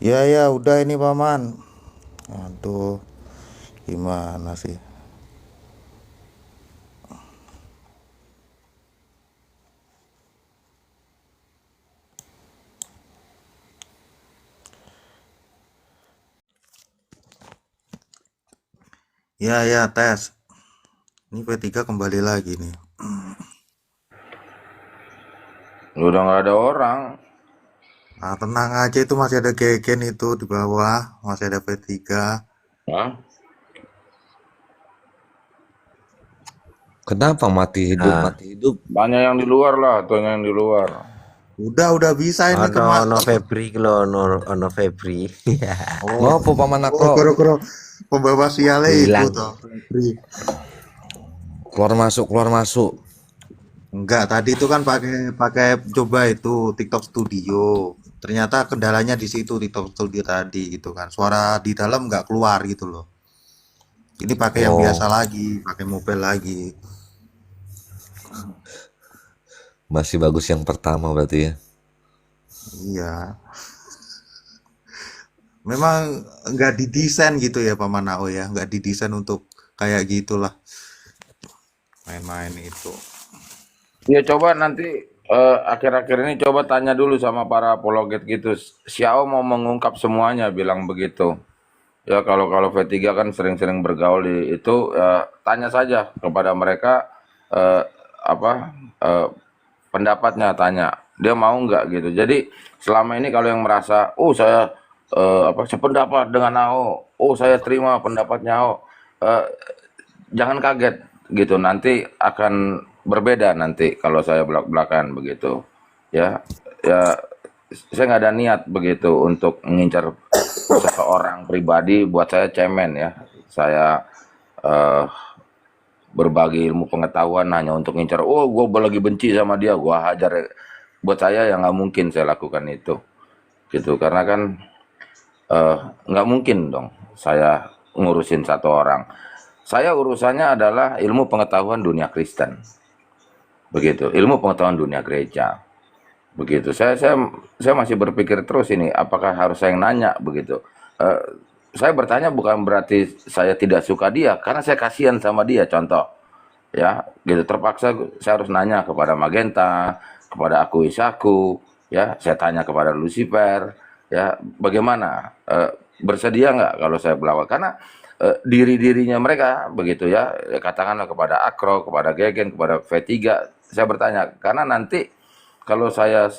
Ya ya udah ini paman. Aduh, gimana sih? Ya ya tes. Ini P3 kembali lagi nih. Udah nggak ada orang. Ah, tenang aja itu masih ada Gegen itu di bawah, masih ada P3. Hah? Kenapa mati hidup Nah, mati hidup? Tanya yang di luar lah, tanya yang di luar. udah bisa ini Ono Febri ki lho, ono Febri. Oh, Ngopo paman oh, aku koro-koro pembawa sialnya iku Hilang. toh. Febri. keluar masuk. Enggak, tadi itu kan pakai pakai coba itu TikTok Studio. Ternyata kendalanya di situ TikTok Studio tadi gitu kan. Suara di dalam nggak keluar gitu loh. Ini pakai yang biasa Oh, lagi, pakai mobile lagi. masih bagus yang pertama berarti ya. Iya, memang nggak didesain gitu ya Paman Nao ya, nggak didesain untuk kayak gitulah main-main itu. Ya coba nanti akhir-akhir ini coba tanya dulu sama para apologet gitu. Xiao mau mengungkap semuanya, bilang begitu. Ya kalau V3 kan sering-sering bergaul di itu, tanya saja kepada mereka eh, apa eh, pendapatnya, tanya dia mau nggak gitu. Jadi selama ini kalau yang merasa, oh saya sependapat dengan Ao, oh saya terima pendapatnya Ao, eh, jangan kaget gitu, nanti akan berbeda nanti kalau saya belak-belakan begitu. Ya, ya saya nggak ada niat begitu untuk mengincar seseorang pribadi. Buat saya cemen ya. Saya eh, berbagi ilmu pengetahuan hanya untuk ngincar, oh gue lagi benci sama dia, gue hajar. Buat saya ya nggak mungkin saya lakukan itu gitu, karena kan eh, nggak mungkin dong saya ngurusin satu orang. Saya urusannya adalah ilmu pengetahuan dunia Kristen, begitu, ilmu pengetahuan dunia gereja, begitu. Saya masih berpikir terus ini, apakah harus saya yang nanya begitu. Eh, saya bertanya bukan berarti saya tidak suka dia, karena saya kasihan sama dia. Contoh, ya, gitu. Terpaksa saya harus nanya kepada Magenta, kepada Aku Isaku, ya. Saya tanya kepada Lucifer, ya, bagaimana, bersedia nggak kalau saya berlawan? Karena diri-dirinya mereka begitu ya, katakanlah kepada Akro, kepada Gegen, kepada V3, saya bertanya karena nanti kalau saya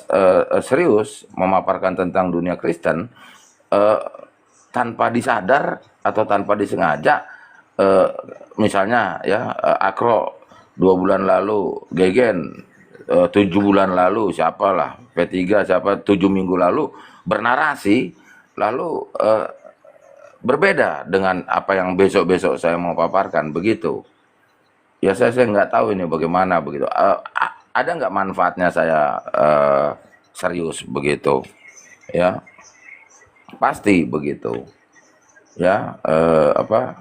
serius memaparkan tentang dunia Kristen, eh, tanpa disadar atau tanpa disengaja, eh, misalnya ya, Akro 2 bulan lalu, Gegen 7 bulan lalu, siapalah P3 siapa 7 minggu lalu bernarasi, lalu berbeda dengan apa yang besok-besok saya mau paparkan begitu. Ya saya nggak tahu ini bagaimana begitu. Ada nggak manfaatnya saya serius begitu? Ya pasti begitu. Ya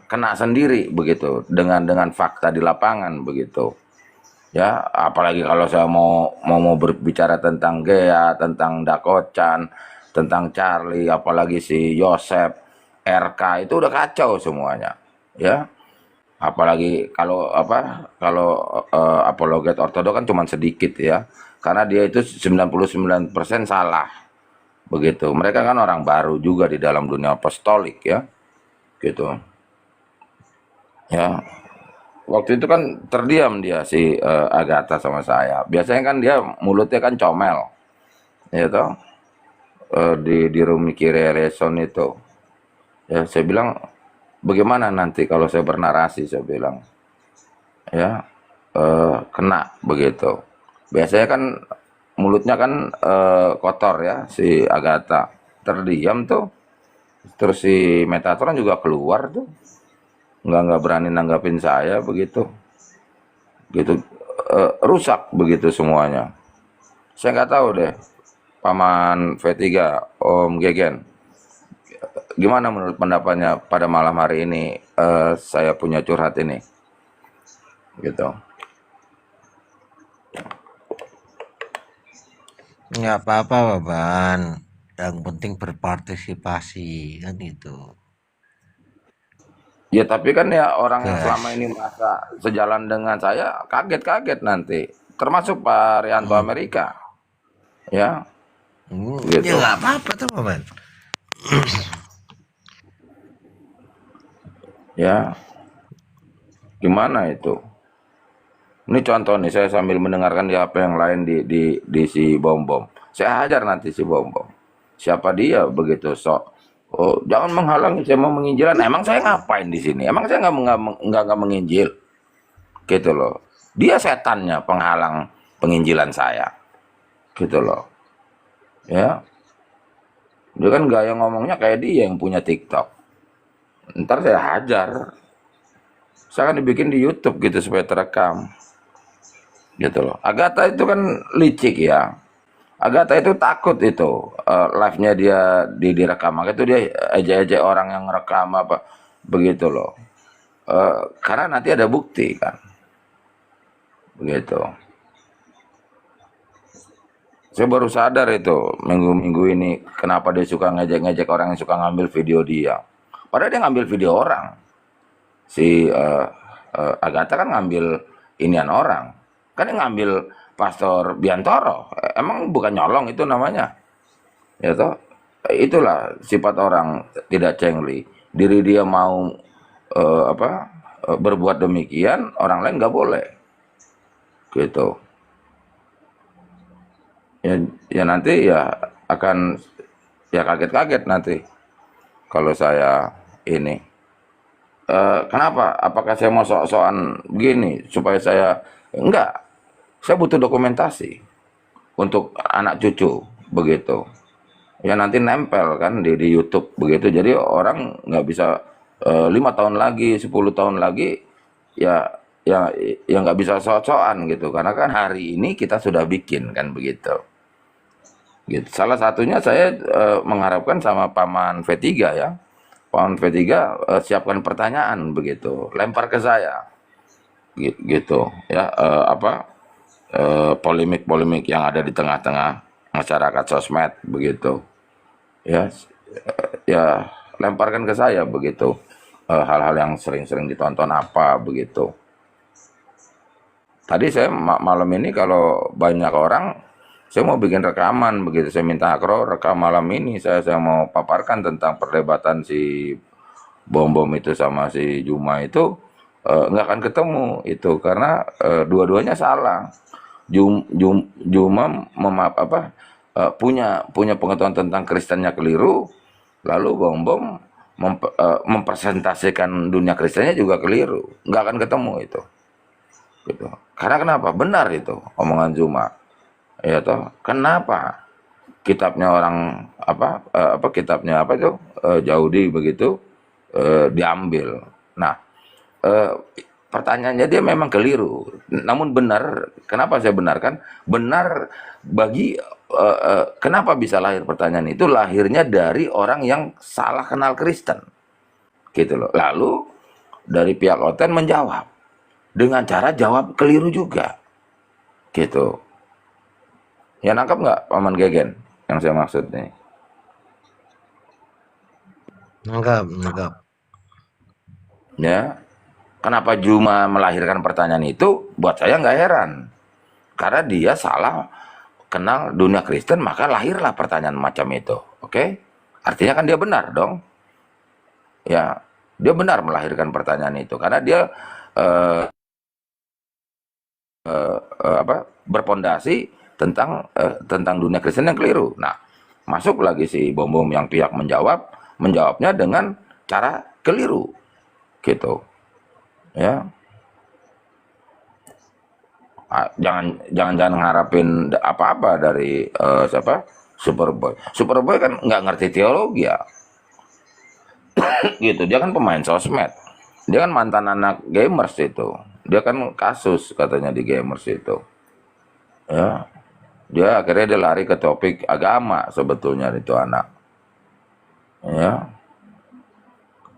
kena sendiri begitu dengan fakta di lapangan begitu. Ya apalagi kalau saya mau berbicara tentang Gea, tentang Dakocan, tentang Charlie, apalagi si Yosep, RK, itu udah kacau semuanya. Ya apalagi kalau apologet ortodok kan cuma sedikit ya, karena dia itu 99% salah begitu. Mereka kan orang baru juga di dalam dunia apostolik ya, gitu ya. Waktu itu kan terdiam dia si Agatha sama saya. Biasanya kan dia mulutnya kan comel, ya toh. Di Rumi Kirereson itu, ya saya bilang bagaimana nanti kalau saya bernarasi, saya bilang ya, kena begitu. Biasanya kan mulutnya kan kotor ya si Agatha, terdiam tuh. Terus si Metatron juga keluar tuh, nggak berani nanggapin saya begitu, gitu. Rusak begitu semuanya. Saya nggak tahu deh, Paman V3, Om Gegen, gimana menurut pendapatnya pada malam hari ini, saya punya curhat ini, gitu. Nggak apa-apa, Baban. Yang penting berpartisipasi kan itu. Ya tapi kan ya orang yang selama Gas. ini merasa sejalan dengan saya kaget-kaget nanti. Termasuk Pak Rianto Hmm. Amerika. Ya, Ya gitu. nggak apa-apa tuh, Maman. Ya, gimana itu? Ini contoh nih, saya sambil mendengarkan di HP yang lain di si Bom Bom. Saya hajar nanti si Bom Bom. Siapa dia begitu sok? Oh, jangan menghalangi saya mau menginjilan. Emang saya ngapain di sini? Emang saya nggak menginjil, gitu loh. Dia setannya penghalang penginjilan saya, gitu loh. Ya, dia kan gaya ngomongnya kayak dia yang punya TikTok. Ntar saya hajar. Saya kan dibikin di YouTube gitu supaya terekam, gitu loh. Agatha itu kan licik ya. Agatha itu takut itu live-nya dia direkam. Makanya itu dia ejek-ejek orang yang ngerekam apa begitu loh. Karena nanti ada bukti kan, begitu. Saya baru sadar itu minggu-minggu ini kenapa dia suka ngejek-ngejek orang yang suka ngambil video dia. Padahal dia ngambil video orang. Si Agatha kan ngambil inian orang. Kan dia ngambil Pastor Biantoro. Emang bukan nyolong itu namanya. Ya toh, itulah sifat orang tidak cengli. Diri dia mau apa berbuat demikian, orang lain nggak boleh. Gitu. Ya, ya nanti ya akan ya kaget-kaget nanti kalau saya ini. Kenapa? Apakah saya mau sok-sokan begini supaya saya enggak? Saya butuh dokumentasi untuk anak cucu begitu. Ya nanti nempel kan di YouTube begitu. Jadi orang nggak bisa 5 tahun lagi, 10 tahun lagi ya ya ya nggak bisa sok-sokan gitu. Karena kan hari ini kita sudah bikin kan begitu. Gitu. Salah satunya saya mengharapkan sama Paman V3 ya. Paman V3 siapkan pertanyaan begitu, lempar ke saya gitu ya apa polemik-polemik yang ada di tengah-tengah masyarakat sosmed begitu ya ya lemparkan ke saya begitu hal-hal yang sering-sering ditonton apa begitu. Tadi saya malam ini kalau banyak orang saya mau bikin rekaman begitu, saya minta Akro rekam malam ini, saya mau paparkan tentang perdebatan si Bom Bom itu sama si Juma itu nggak akan ketemu itu karena dua-duanya salah. Juma punya pengetahuan tentang Kristennya keliru, lalu Bom Bom mempresentasikan dunia Kristennya juga keliru, nggak akan ketemu itu. Gitu. Karena kenapa? Benar itu omongan Juma. Ya toh, kenapa kitabnya orang apa kitabnya apa itu Yahudi begitu diambil. Nah, eh, pertanyaannya dia memang keliru. Namun benar, kenapa saya benarkan? Benar bagi kenapa bisa lahir pertanyaan itu? Lahirnya dari orang yang salah kenal Kristen, gitu loh. Lalu dari pihak Oten menjawab dengan cara jawab keliru juga, gitu. Ya nangkap nggak Paman Gegen yang saya maksud nih? Nangkap, nangkap. Ya, kenapa Juma melahirkan pertanyaan itu? Buat saya nggak heran. Karena dia salah kenal dunia Kristen, maka lahirlah pertanyaan macam itu. Oke? Artinya kan dia benar dong. Ya, dia benar melahirkan pertanyaan itu. Karena dia berpondasi tentang dunia Kristen yang keliru. Nah, masuk lagi si Bom Bom yang pihak menjawabnya dengan cara keliru. Gitu. Ya. Jangan ngarapin apa-apa dari siapa Superboy. Superboy kan nggak ngerti teologi ya, gitu. Dia kan pemain sosmed. Dia kan mantan anak gamers itu. Dia kan kasus katanya di gamers itu. Ya, dia akhirnya dia lari ke topik agama sebetulnya itu anak. Ya,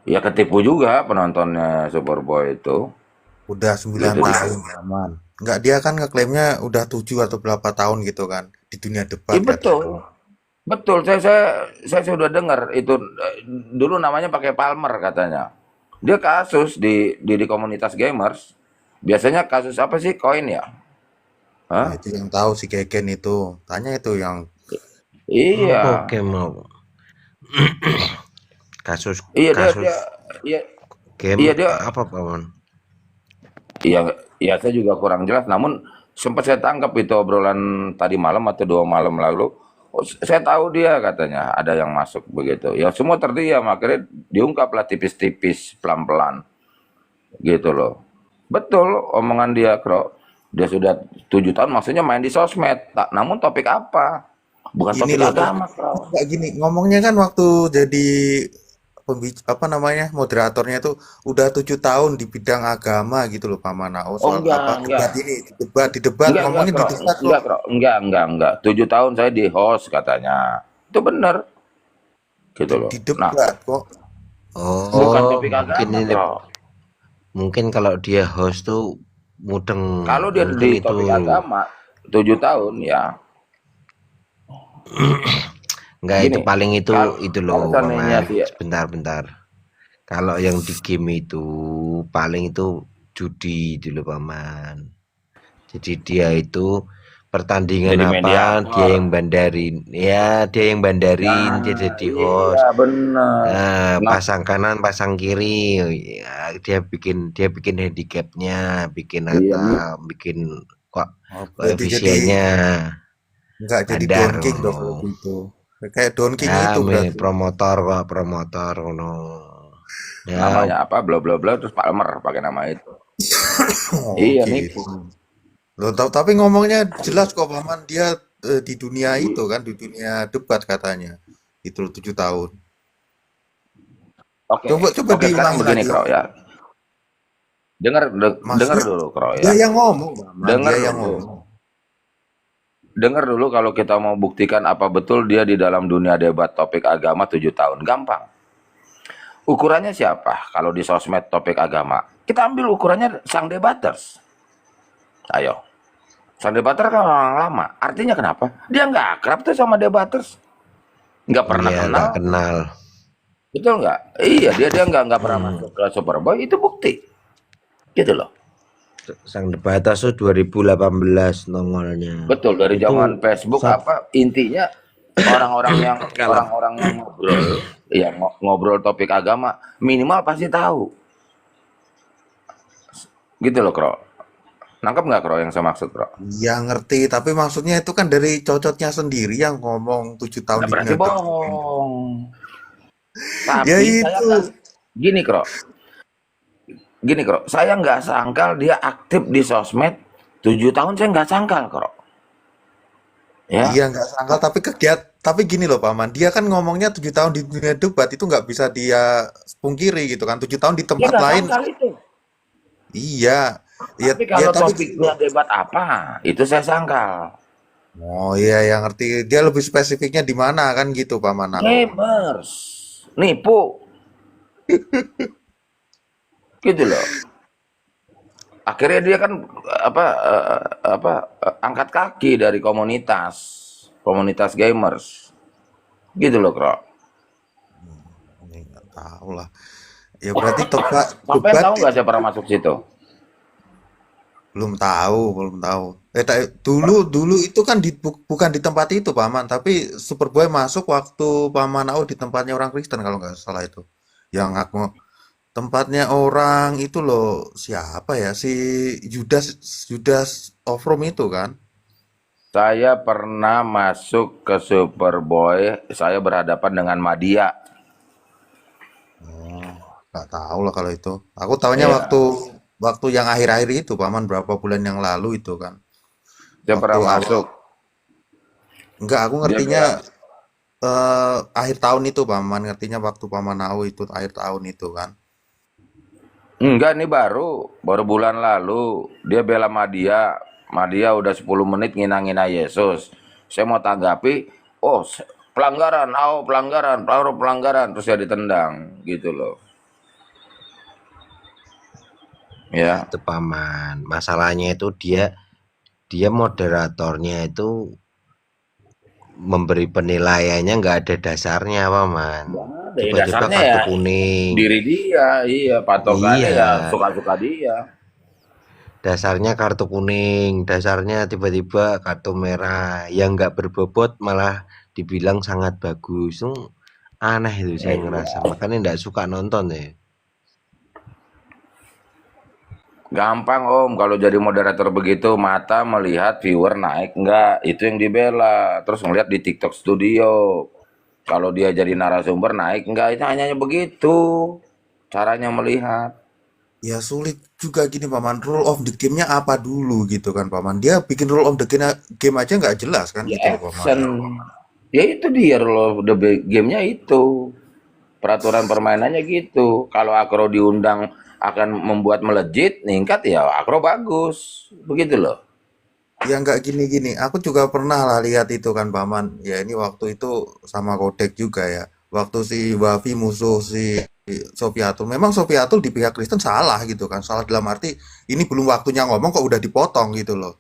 ya ketipu juga penontonnya Superboy itu. Udah 9 Gitu di. tahun aman. Enggak, dia kan ngeklaimnya udah 7 atau berapa tahun gitu kan di dunia debat Iya katanya. betul. Betul, saya sudah dengar itu dulu namanya pakai Palmer katanya. Dia kasus di komunitas gamers. Biasanya kasus apa sih? Koin ya? Nah, Hah? itu yang tahu si Keken itu. Tanya itu yang Iya. Apa game mau kasus Iya dia kasus dia iya game iya dia apa paman? iya iya saya juga kurang jelas namun sempat saya tangkap itu obrolan tadi malam atau 2 malam lalu. Oh, saya tahu dia katanya ada yang masuk begitu. Ya semua terdiam akhirnya diungkaplah tipis-tipis pelan-pelan gitu loh. Betul omongan dia, Bro. Dia sudah 7 tahun maksudnya main di sosmed. Namun topik apa? Bukan gini topik loh, agama, Bro. enggak gini, ngomongnya kan waktu jadi apa namanya moderatornya itu udah 7 tahun di bidang agama gitu loh Pak Manao Oh soal apa enggak. debat ini di debat Enggak, ngomongin di Bro. debat kok. Enggak, Bro. Enggak. 7 tahun saya di host katanya. Itu benar, gitu loh. Di Nah, debat kok. bukan Oh, topik mungkin agama, ini Bro. mungkin kalau dia host tuh mudeng, Kalau dia mungkin di itu. topik agama, 7 tahun ya. Enggak, itu Gini, paling kalau itu kalau loh seandainya paman. sih, Sebentar. Kalau yang di game itu paling itu judi dulu paman. Jadi dia itu pertandingan jadi apa dia mediator. yang bandarin, ya dia yang bandarin, dia Nah, jadi iya host. benar. Nah, Nah, pasang kanan, pasang kiri, ya, dia bikin handicapnya, bikin iya, bikin kok Oh, berarti jadi koefisiennya nggak jadi bandar Don King dong ngono. kalau gitu. Kayak Don King Ya, itu berarti. promotor kok, promotor ngono. Ya, namanya apa? Bla bla bla terus Palmer pakai nama itu. Oh Iya, gitu. nipu. Loh, tapi ngomongnya jelas kok Paman dia di dunia itu kan di dunia debat katanya. Itu 7 tahun. Oke, Coba coba oke sekarang diulangi begini, lagi. Kro ya. Dengar Maksudnya dulu, Kro dia ya. yang ngomong, Paman. Dengar Dia yang dulu. ngomong. Dengar dulu kalau kita mau buktikan apa betul dia di dalam dunia debat topik agama 7 tahun. Gampang. Ukurannya siapa? Kalau di sosmed topik agama. Kita ambil ukurannya sang debaters. Ayo. Sang debater kan orang lama. Artinya kenapa? Dia nggak akrab tuh sama debaters. Nggak pernah iya kenal. nggak kenal. Betul nggak? Iya, dia nggak pernah Hmm. masuk ke Superboy. Itu bukti. Gitu loh. Sang debatas tuh 2018 nongolnya. Betul, dari Itu zaman Facebook sat, apa intinya orang-orang yang kalau ngobrol ya ngobrol topik agama minimal pasti tahu. Gitu loh, Kro. Nangkep nggak, Kro, yang saya maksud, Kro? Iya ngerti, tapi maksudnya itu kan dari cocotnya sendiri yang ngomong 7 tahun Nah, di berarti dunia debat. bohong. Ya Tapi saya itu. nggak gini, Kro. Gini, Kro. Saya nggak sangkal dia aktif di sosmed 7 tahun. Saya nggak sangkal, Kro. Ya, Iya nggak sangkal, tapi gini loh Paman, dia kan ngomongnya 7 tahun di dunia debat itu nggak bisa dia pungkiri gitu kan. 7 tahun di dia tempat nggak lain, sangkal itu. iya, iya, Tapi iya kalau tapi gini topiknya loh. debat apa, itu saya sangkal. Oh iya, yang ngerti. Dia lebih spesifiknya di mana kan gitu Paman Nao. Gamers, nipu, gitu loh. Akhirnya dia kan apa angkat kaki dari komunitas gamers, gitu loh, Kro. Ini nggak tahu lah. Ya berarti debat, Sampai debat tahu nggak saya pernah masuk situ? belum tahu. Dulu itu kan bukan di tempat itu Paman, tapi Superboy masuk waktu Paman Nao di tempatnya orang Kristen kalau nggak salah itu. Yang aku tempatnya orang itu loh siapa ya si Judas Judas Offroad itu kan. Saya pernah masuk ke Superboy, saya berhadapan dengan Madia. Oh, nggak tahu lah kalau itu. Aku tahunya waktu Iya, waktu yang akhir-akhir itu, Paman, berapa bulan yang lalu itu kan. saya Waktu pernah awal. masuk. Enggak, aku Dia ngertinya bilang, akhir tahun itu, Paman. Ngertinya waktu Paman Nau itu akhir tahun itu kan. enggak nih baru bulan lalu. Dia bela Madia. Madia udah 10 menit ngina-ngina Yesus. Saya mau tanggapi, oh pelanggaran, pelanggaran. Terus saya ditendang, gitu loh. Ya, itu paman. Masalahnya itu dia dia moderatornya itu memberi penilaiannya nggak ada dasarnya, Paman. Nggak ada ya, Tiba-tiba dasarnya kartu ya kuning. diri dia, iya patokannya Iya, ya suka-suka dia. dasarnya kartu kuning, dasarnya tiba-tiba kartu merah. Yang nggak berbobot malah dibilang sangat bagus. Aneh itu saya ngerasa. Iya. Makanya nggak suka nonton ya. Gampang Om, kalau jadi moderator begitu mata melihat viewer naik enggak, itu yang dibela. Terus ngeliat di TikTok Studio. Kalau dia jadi narasumber naik enggak, itu hanya begitu. Caranya melihat. Ya sulit juga gini paman, rule of the game-nya apa dulu gitu kan paman. Dia bikin rule of the game aja nggak jelas kan Ya gitu loh paman. action. Ya itu dia rule of the game-nya itu. Peraturan permainannya gitu. Kalau Akro diundang akan membuat melejit, ningkat ya Akro bagus. Begitu loh. Ya nggak gini-gini. Aku juga pernah lah lihat itu kan paman. Ya ini waktu itu sama Kodek juga ya. Waktu si Wafi musuh si Sofiatul. Memang Sofiatul di pihak Kristen salah gitu kan. Salah dalam arti ini belum waktunya ngomong kok udah dipotong gitu loh.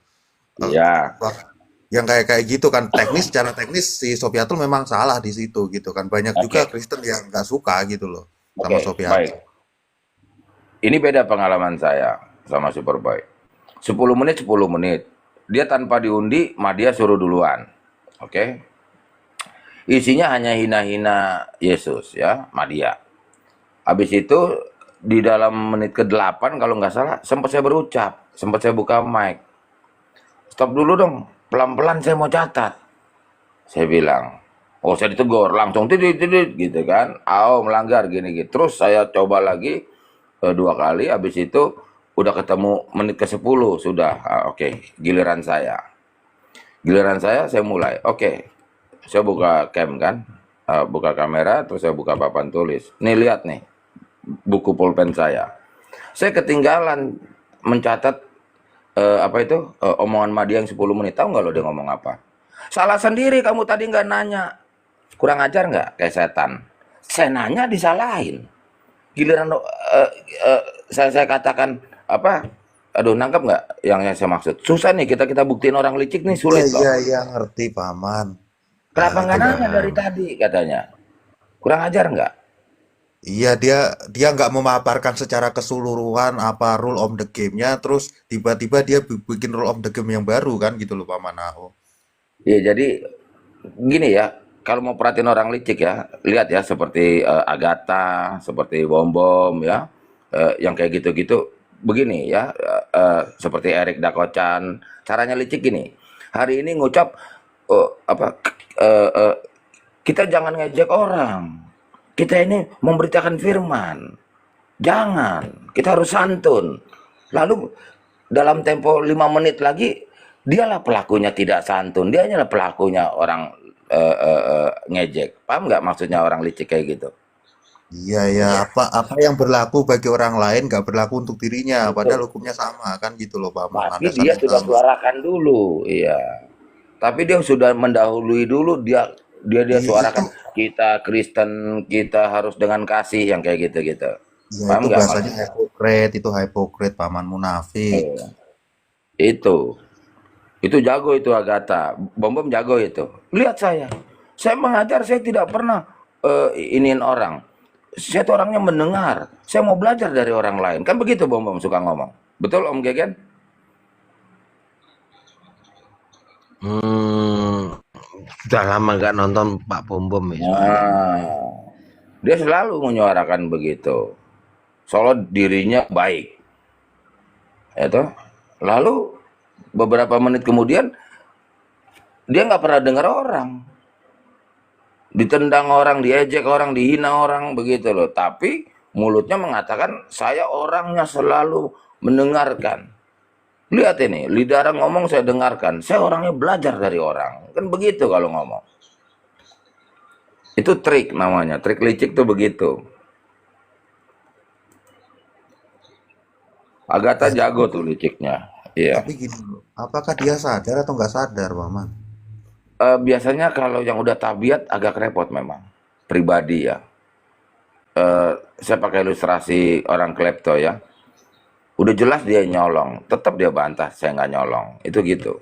Eh, Iya, yang kayak kayak gitu kan teknis, secara teknis si Sofiatul memang salah di situ gitu kan. Banyak juga oke. Kristen yang nggak suka gitu loh sama Oke, baik. Sofiatul. Ini beda pengalaman saya sama Superboy. 10 menit 10 menit. Dia tanpa diundi, dia suruh duluan. Oke. Isinya hanya hina-hina Yesus ya, Madia. Habis itu di dalam menit ke-8 kalau nggak salah sempat saya berucap, sempat saya buka mic. Stop dulu dong, pelan-pelan saya mau catat. Saya bilang, oh saya ditegur, langsung tidit tidit gitu kan. Melanggar gini gitu. Terus saya coba lagi 2 kali, habis itu udah ketemu menit ke-10 sudah. Oke, giliran saya. Giliran saya mulai. Oke, saya buka cam kan, buka kamera, terus saya buka papan tulis. Nih lihat nih, buku pulpen saya. Saya ketinggalan mencatat apa itu omongan Madi yang 10 menit. Tahu nggak lo dia ngomong apa? Salah sendiri kamu tadi nggak nanya. Kurang ajar nggak kayak setan? Saya nanya disalahin. Giliran saya katakan apa? Aduh, nangkap nggak yang saya maksud? Susah nih kita buktiin orang licik nih Iya sulit iya loh. iya ngerti paman. Kenapa Itu nggak nanya paman. dari tadi katanya? Kurang ajar nggak? Iya dia dia nggak memaparkan secara keseluruhan apa rule of the game-nya, terus tiba-tiba dia bikin rule of the game yang baru kan gitu loh paman. Ya jadi gini ya, kalau mau perhatiin orang licik ya, lihat ya seperti Agatha, seperti Bom Bom ya, yang kayak gitu-gitu. Begini ya, seperti Erik Dakocan, caranya licik gini. Hari ini ngucap apa? eh, eh, kita jangan ngejek orang. Kita ini memberitakan firman. Jangan, kita harus santun. Lalu dalam tempo 5 menit lagi, dialah pelakunya tidak santun. Dia adalah pelakunya orang ngejek. Paham nggak maksudnya orang licik kayak gitu? Iya ya apa apa yang berlaku bagi orang lain nggak berlaku untuk dirinya, padahal Betul. hukumnya sama kan gitu loh paman. Tapi Ada dia saling sudah sama. suarakan dulu, iya. Tapi dia sudah mendahului dulu, dia dia dia Itu suarakan kita Kristen, kita harus dengan kasih yang kayak gitu-gitu. ya Paham itu nggak bahasanya maksudnya? itu hypocrite paman munafik. Iya. Itu. Itu jago itu Agatha. Bom Bom jago itu. Lihat saya. Saya mengajar, saya tidak pernah iniin orang. Saya tuh orangnya mendengar. Saya mau belajar dari orang lain. Kan begitu Bom Bom suka ngomong. Betul Om Gegen? Hmm, sudah lama nggak nonton Pak Bom Bom ya soalnya. Nah, dia selalu menyuarakan begitu. Soalnya dirinya baik. Ya toh? Lalu beberapa menit kemudian dia nggak pernah dengar orang. Ditendang orang, diejek orang, dihina orang begitu loh. Tapi mulutnya mengatakan saya orangnya selalu mendengarkan. Lihat ini, lidah orang ngomong saya dengarkan. Saya orangnya belajar dari orang. Kan begitu kalau ngomong. Itu trik namanya. Trik licik tuh begitu. Agatha Ya jago tuh liciknya. Iya. tapi gini loh, apakah dia sadar atau nggak sadar paman? Biasanya kalau yang udah tabiat agak repot memang. Pribadi ya. Saya pakai ilustrasi orang klepto ya. Udah jelas dia nyolong, tetap dia bantah saya nggak nyolong. Itu gitu.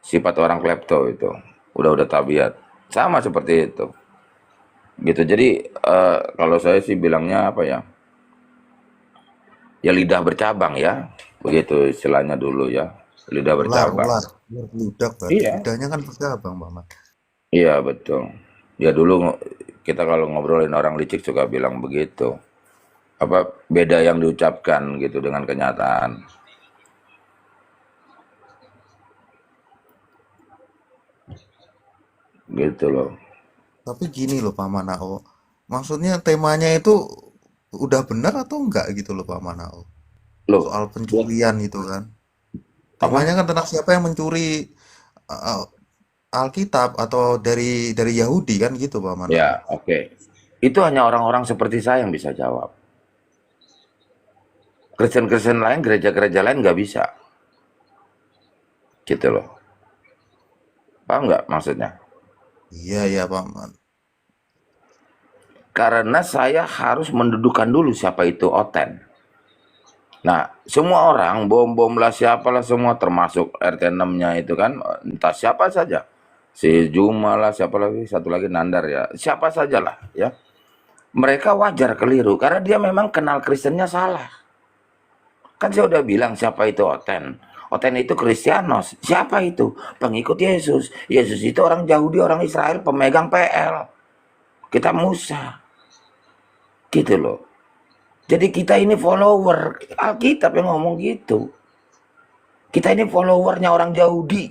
Sifat orang klepto itu. udah tabiat. Sama seperti itu. Gitu. Jadi kalau saya sih bilangnya apa ya? Ya lidah bercabang ya. Begitu istilahnya dulu ya. Lidah Ular, bercabang. ular, ular beludak berarti. Iya. Lidahnya kan bercabang, Paman. Iya betul. Ya dulu kita kalau ngobrolin orang licik juga bilang begitu. Apa beda yang diucapkan gitu dengan kenyataan. Gitu loh. Tapi gini loh, Paman Ao. Maksudnya temanya itu udah benar atau enggak gitu loh, Paman Ao. Loh, Soal ya, pencurian itu kan. Temanya apa? kan tentang siapa yang mencuri uh, Alkitab atau dari Yahudi kan gitu, Paman Ao. Ya, oke. Itu hanya orang-orang seperti saya yang bisa jawab. Kristen-Kristen lain, gereja-gereja lain nggak bisa. Gitu loh. Paham nggak maksudnya? Iya, ya, Paman. Karena saya harus mendudukan dulu siapa itu Oten. Nah, semua orang, bom-bom lah, siapalah semua, termasuk RT 6-nya itu kan, entah siapa saja. Si Juma lah, siapa lagi, satu lagi Nandar ya. Siapa sajalah ya. Mereka wajar keliru, karena dia memang kenal Kristennya salah. Kan saya udah bilang siapa itu Oten. Oten itu Kristianos. Siapa itu? Pengikut Yesus. Yesus itu orang Yahudi, orang Israel, pemegang PL. Kita Musa. Gitu loh. Jadi kita ini follower. Alkitab yang ngomong gitu. Kita ini followernya orang Yahudi.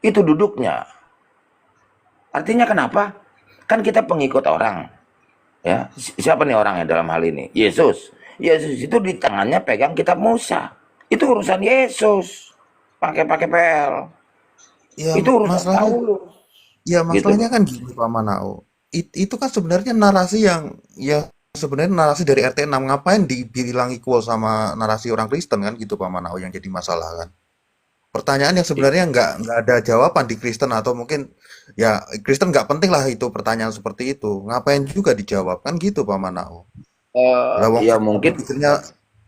Itu duduknya. Artinya kenapa? Kan kita pengikut orang. Ya, siapa nih orangnya dalam hal ini? Yesus. Yesus itu di tangannya pegang kitab Musa. Itu urusan Yesus. Pakai PL. Ya, Itu urusan masalahnya Paulus. ya Gitu masalahnya loh. kan gini, Paman Ao. Itu kan sebenarnya narasi yang ya sebenarnya narasi dari RT 6 ngapain dibilang equal sama narasi orang Kristen kan gitu, Paman Ao, yang jadi masalah kan. Pertanyaan yang sebenarnya nggak ada jawaban di Kristen, atau mungkin ya Kristen nggak penting lah itu pertanyaan seperti itu. Ngapain juga dijawab kan gitu, Paman Ao. Lah wong Ya cara mungkin, berpikirnya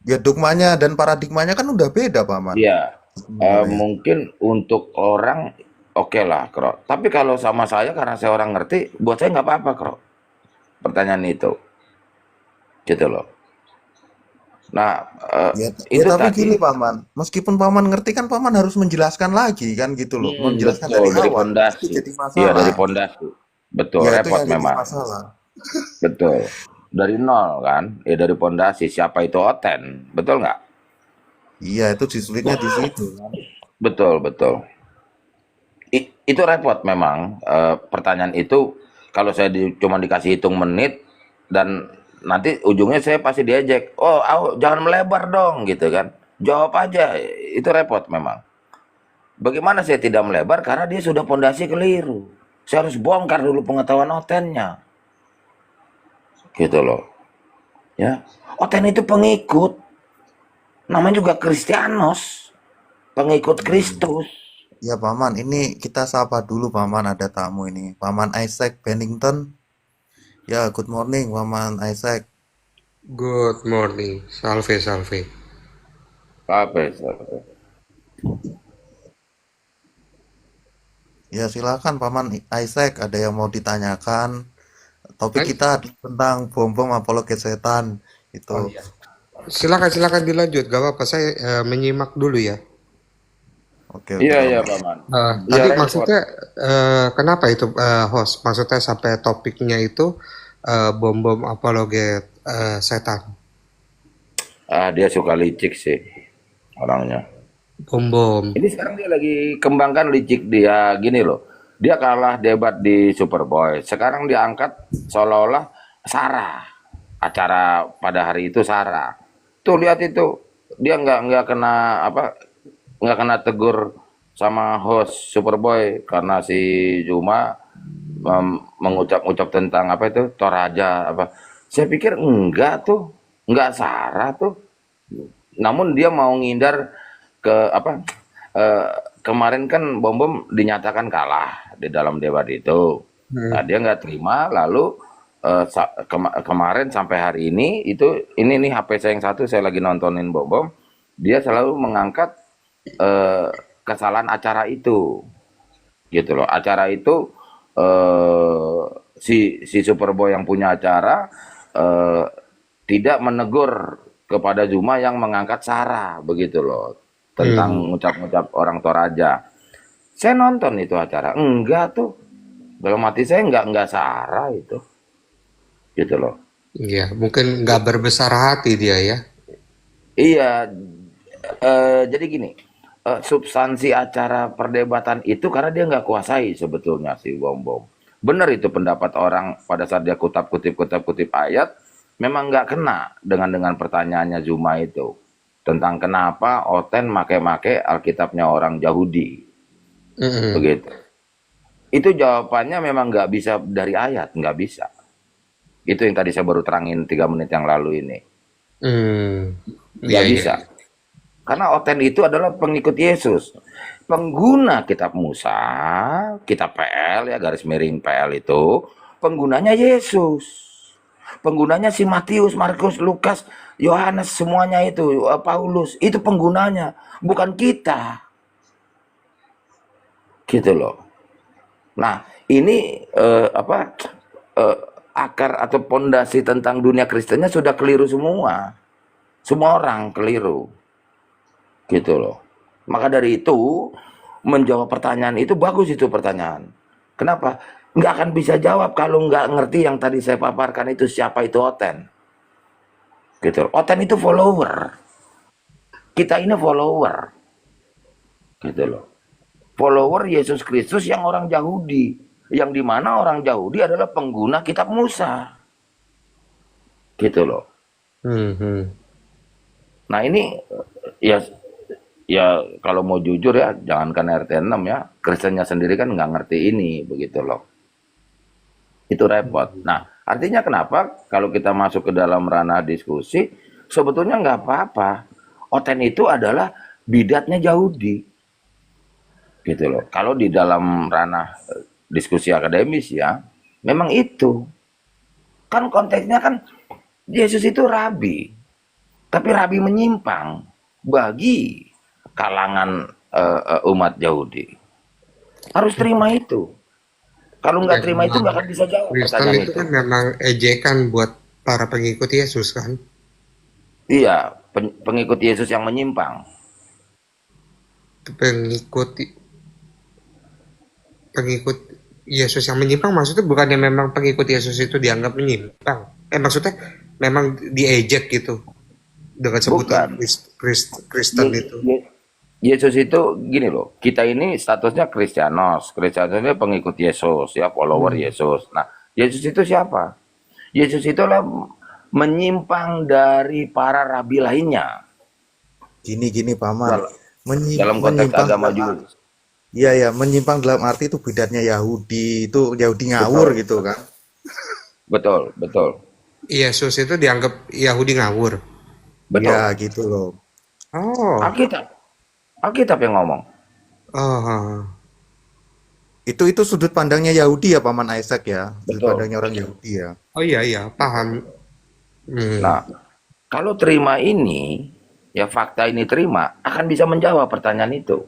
ya dogmanya dan paradigmanya kan udah beda, Paman. ya Sebenarnya. mungkin untuk orang oke lah, Kro. Tapi kalau sama saya karena saya orang ngerti, buat saya nggak apa-apa, Kro. Pertanyaan itu, gitu loh. Nah, Ya, ya itu tapi tadi. gini, Paman. Meskipun Paman ngerti kan Paman harus menjelaskan lagi kan gitu loh. Menjelaskan Betul dari dari awal. Itu pondasi. jadi Iya dari masalah. pondasi. Betul, Ya itu repot yang jadi memang. masalah. Betul. Dari nol kan, ya dari pondasi siapa itu Oten, betul nggak? Iya, itu sulitnya di situ kan. Betul, betul. Itu repot memang. Pertanyaan itu kalau saya cuma dikasih hitung menit dan nanti ujungnya saya pasti diejek. Oh, jangan melebar dong gitu kan. Jawab aja. Itu repot memang. Bagaimana saya tidak melebar? Karena dia sudah pondasi keliru. Saya harus bongkar dulu pengetahuan Otennya. Gitu loh. Ya. Oten itu pengikut. Namanya juga Kristianos. Pengikut Kristus. Ya Paman, ini kita sapa dulu Paman, ada tamu ini. Paman Isaac Bennington. Ya, good morning Paman Isaac. Good morning, salve salve. Apa ya? Ya, silakan Paman Isaac, ada yang mau ditanyakan. Topik Hai, kita tentang bom-bom apologet setan. oh Itu. iya. Silakan silakan dilanjut, gak apa-apa. Saya menyimak dulu ya. Oke, oke Iya, iya, Paman. Paman. Iya, Tadi repot. maksudnya kenapa itu host? Maksudnya sampai topiknya itu bom-bom apologet setan. Dia suka licik sih orangnya. Bom-bom. Ini sekarang dia lagi kembangkan licik dia gini loh. Dia kalah debat di Superboy. Sekarang dia angkat seolah-olah Sarah. Acara pada hari itu Sarah. Tuh lihat itu. Dia nggak kena apa, nggak kena tegur sama host Superboy karena si Juma mengucap-ucap tentang apa itu Toraja apa. Saya pikir enggak tuh, enggak Sarah tuh. Namun dia mau ngindar ke apa? eh, Kemarin kan Bom Bom dinyatakan kalah di dalam debat itu. Nah, Hmm. dia nggak terima, lalu kemarin sampai hari ini nih HP saya yang satu saya lagi nontonin Bom Bom, dia selalu mengangkat eh, kesalahan acara itu. gitu loh. Acara itu eh, si Superboy yang punya acara eh, tidak menegur kepada Zuma yang mengangkat sara begitu loh, tentang Hmm. ngucap-ngucap orang Toraja. Saya nonton itu acara, enggak tuh, dalam hati saya enggak sara itu, gitu loh. Iya, mungkin nggak berbesar hati dia ya. Iya, jadi gini, substansi acara perdebatan itu karena dia nggak kuasai sebetulnya si Bom Bom. Benar itu pendapat orang pada saat dia kutip ayat, memang nggak kena dengan pertanyaannya Zuma itu tentang kenapa Oten make-make Alkitabnya orang Yahudi, Mm-mm. begitu. Itu jawabannya memang nggak bisa dari ayat, nggak bisa. Itu yang tadi saya baru terangin 3 menit yang lalu ini, Hmm. Iya, nggak iya, bisa. iya. Karena Oten itu adalah pengikut Yesus. Pengguna kitab Musa, kitab PL ya, garis miring PL itu, penggunanya Yesus. Penggunanya si Matius, Markus, Lukas, Yohanes, semuanya itu, Paulus, itu penggunanya, bukan kita. Gitu loh. Nah, ini eh, akar atau pondasi tentang dunia Kristennya sudah keliru semua. Semua orang keliru. Gitu loh. Maka dari itu, menjawab pertanyaan itu bagus itu pertanyaan. Kenapa? Nggak akan bisa jawab kalau nggak ngerti yang tadi saya paparkan itu siapa itu Oten. Gitu loh. Oten itu follower. Kita ini follower. Gitu loh. Follower Yesus Kristus yang orang Yahudi. Yang dimana orang Yahudi adalah pengguna kitab Musa. Gitu loh. Hmm. Nah ini ya ya kalau mau jujur ya jangankan RT 6 ya, Kristennya sendiri kan nggak ngerti ini begitu loh. Itu repot. Nah, artinya kenapa kalau kita masuk ke dalam ranah diskusi, sebetulnya nggak apa-apa. Oten itu adalah bidatnya Yahudi, gitu loh. Kalau di dalam ranah diskusi akademis ya, memang itu. Kan konteksnya kan Yesus itu rabi, tapi rabi menyimpang bagi kalangan umat Yahudi. Harus terima itu. Kalau Ya, nggak terima itu memang nggak akan bisa jawab Kristen pertanyaan itu itu. kan memang ejekan buat para pengikut Yesus kan. Iya, pengikut Yesus yang menyimpang. Pengikut pengikut Yesus yang menyimpang maksudnya bukannya memang pengikut Yesus itu dianggap menyimpang. Maksudnya memang diejek gitu dengan sebutan Bukan. Kristen Ye- itu. Ye- Yesus itu gini loh, kita ini statusnya Kristianos. Kristianos ini pengikut Yesus, ya, follower Hmm. Yesus. Nah, Yesus itu siapa? Yesus itulah menyimpang dari para rabi lainnya Gini Paman, dalam, dalam konteks menyimpang agama dalam juga. iya ya, menyimpang dalam arti itu bidatnya Yahudi, itu Yahudi ngawur Betul, gitu kan. betul, betul, Yesus itu dianggap Yahudi ngawur. Iya betul. gitu loh. Oh. Alkitab, Alkitab yang ngomong. Oh. Itu sudut pandangnya Yahudi ya Paman Isaac ya, sudut Betul. pandangnya orang Yahudi ya. Oh, iya, iya, paham. Nah, kalau terima ini, ya fakta ini terima, akan bisa menjawab pertanyaan itu.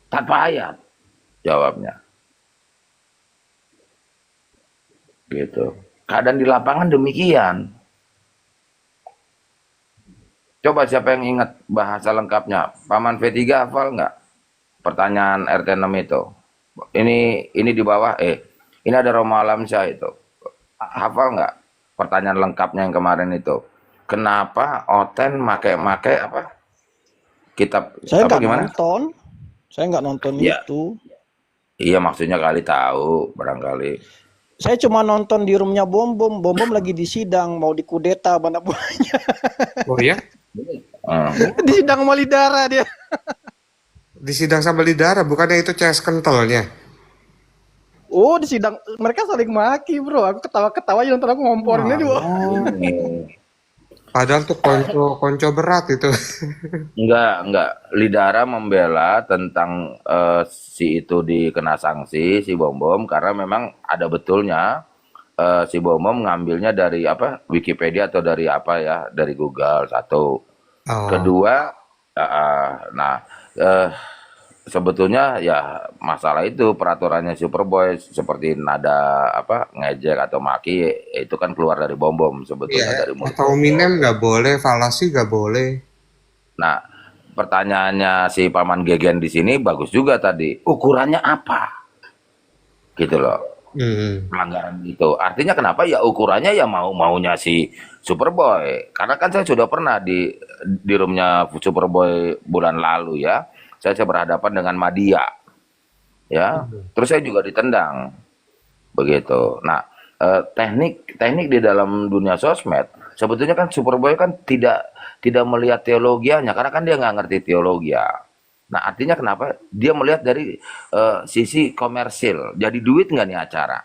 Tanpa ayat jawabnya. Gitu. Keadaan di lapangan demikian. Coba siapa yang ingat bahasa lengkapnya? Paman V3 hafal nggak? Pertanyaan RT 6 itu. Ini di bawah, ini ada Roma Alamsyah itu. Hafal nggak? Pertanyaan lengkapnya yang kemarin itu. Kenapa Oten make-make apa? Kitab Saya apa nggak gimana? nonton. Saya nggak nonton Ya, itu. iya maksudnya kali tahu barangkali. Saya cuma nonton di roomnya Bom Bom. Bom Bom lagi di sidang mau dikudeta anak buahnya. Oh ya? Hmm. Di sidang Malidara dia. Di sidang sambal lidara, bukannya itu CS kentalnya? Oh, di sidang mereka saling maki, bro. Aku ketawa-ketawa aja nonton, aku ngomporin aja, bro. Oh. Ini Padahal tuh konco berat itu. enggak. Lidara membela tentang si itu dikena sanksi si Bom Bom karena memang ada betulnya si Bom Bom ngambilnya dari apa Wikipedia atau dari apa ya dari Google satu. Oh. Kedua, nah eh, sebetulnya ya masalah itu peraturannya Superboy seperti nada apa ngejek atau maki itu kan keluar dari bom Iya, sebetulnya dari mulut kata bom. Eminem nggak boleh, falasi nggak boleh. Nah, pertanyaannya si Paman Gegen di sini bagus juga tadi. Ukurannya apa? Gitu loh. Hmm. Pelanggaran itu. Artinya kenapa ya ukurannya ya maunya si Superboy. Karena kan saya sudah pernah di roomnya Superboy bulan lalu ya. Saya berhadapan dengan Madia ya. Terus saya juga ditendang begitu. Nah, teknik di dalam dunia sosmed sebetulnya kan Superboy kan tidak melihat teologianya karena kan dia nggak ngerti teologi ya. Nah, artinya kenapa dia melihat dari sisi komersil. Jadi duit nggak nih acara?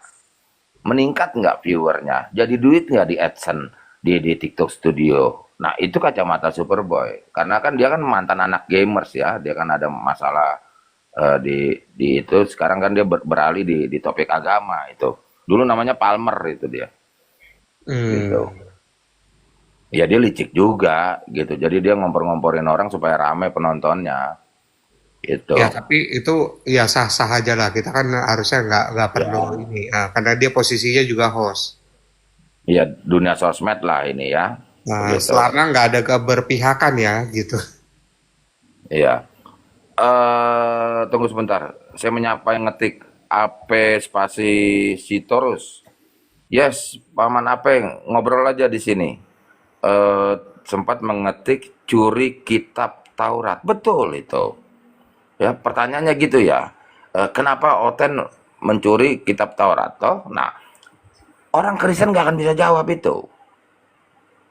Meningkat nggak viewernya? Jadi duit nggak di AdSense di TikTok Studio? Nah, itu kacamata Superboy. Karena kan dia kan mantan anak gamers ya. Dia kan ada masalah di itu. Sekarang kan dia beralih di topik agama itu. Dulu namanya Palmer itu dia. Gitu. Hmm. Ya dia licik juga gitu. Jadi dia ngompor-ngomporin orang supaya rame penontonnya. Gitu. Ya, tapi itu ya sah-sah aja lah. Kita kan harusnya nggak perlu Ya. ini. Nah, karena dia posisinya juga host. Ya dunia sosmed lah ini ya. Nah, Begitu. selama nggak ada keberpihakan ya, gitu. Iya. Tunggu sebentar. Saya menyapa yang ngetik AP spasi Sitorus. Yes, Paman Apeng, ngobrol aja di sini. Sempat mengetik curi kitab Taurat. Betul itu. Ya, pertanyaannya gitu ya. Kenapa Oten mencuri kitab Taurat toh? Nah, orang Kristen nggak akan bisa jawab itu.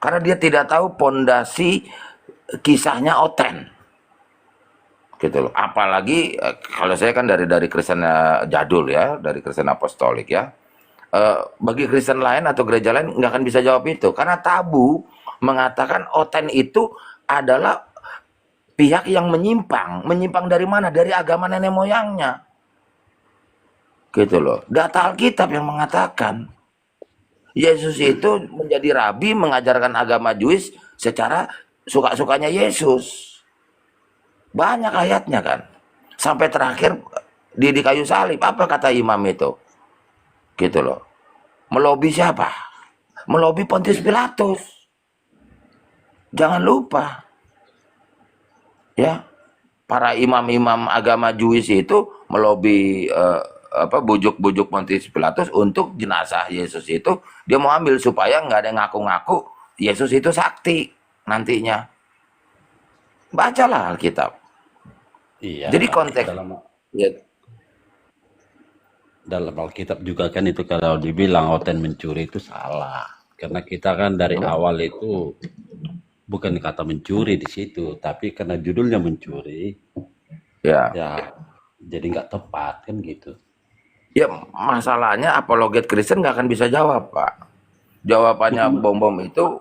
Karena dia tidak tahu pondasi kisahnya Oten. Gitu loh. Apalagi kalau saya kan dari Kristen jadul ya, dari Kristen Apostolik ya. Bagi Kristen lain atau gereja lain nggak akan bisa jawab itu karena tabu mengatakan Oten itu adalah pihak yang menyimpang dari mana? Dari agama nenek moyangnya, gitu loh. Data Alkitab yang mengatakan Yesus itu menjadi rabi mengajarkan agama Jewish secara suka-sukanya Yesus. Banyak ayatnya kan. Sampai terakhir di kayu salib apa kata imam itu? Gitu loh. Melobi siapa? Melobi Pontius Pilatus. Jangan lupa ya, para imam-imam agama Jewish itu melobi bujuk-bujuk Pontius Pilatus untuk jenazah Yesus itu dia mau ambil supaya nggak ada yang ngaku-ngaku Yesus itu sakti nantinya. Bacalah Alkitab. Iya, Jadi konteks dalam ya, dalam Alkitab juga kan itu kalau dibilang Oten mencuri itu salah. Karena kita kan dari awal itu bukan kata mencuri di situ, tapi karena judulnya mencuri, ya. ya jadi nggak tepat kan gitu. Ya masalahnya apologet Kristen nggak akan bisa jawab, Pak. Jawabannya bom-bom itu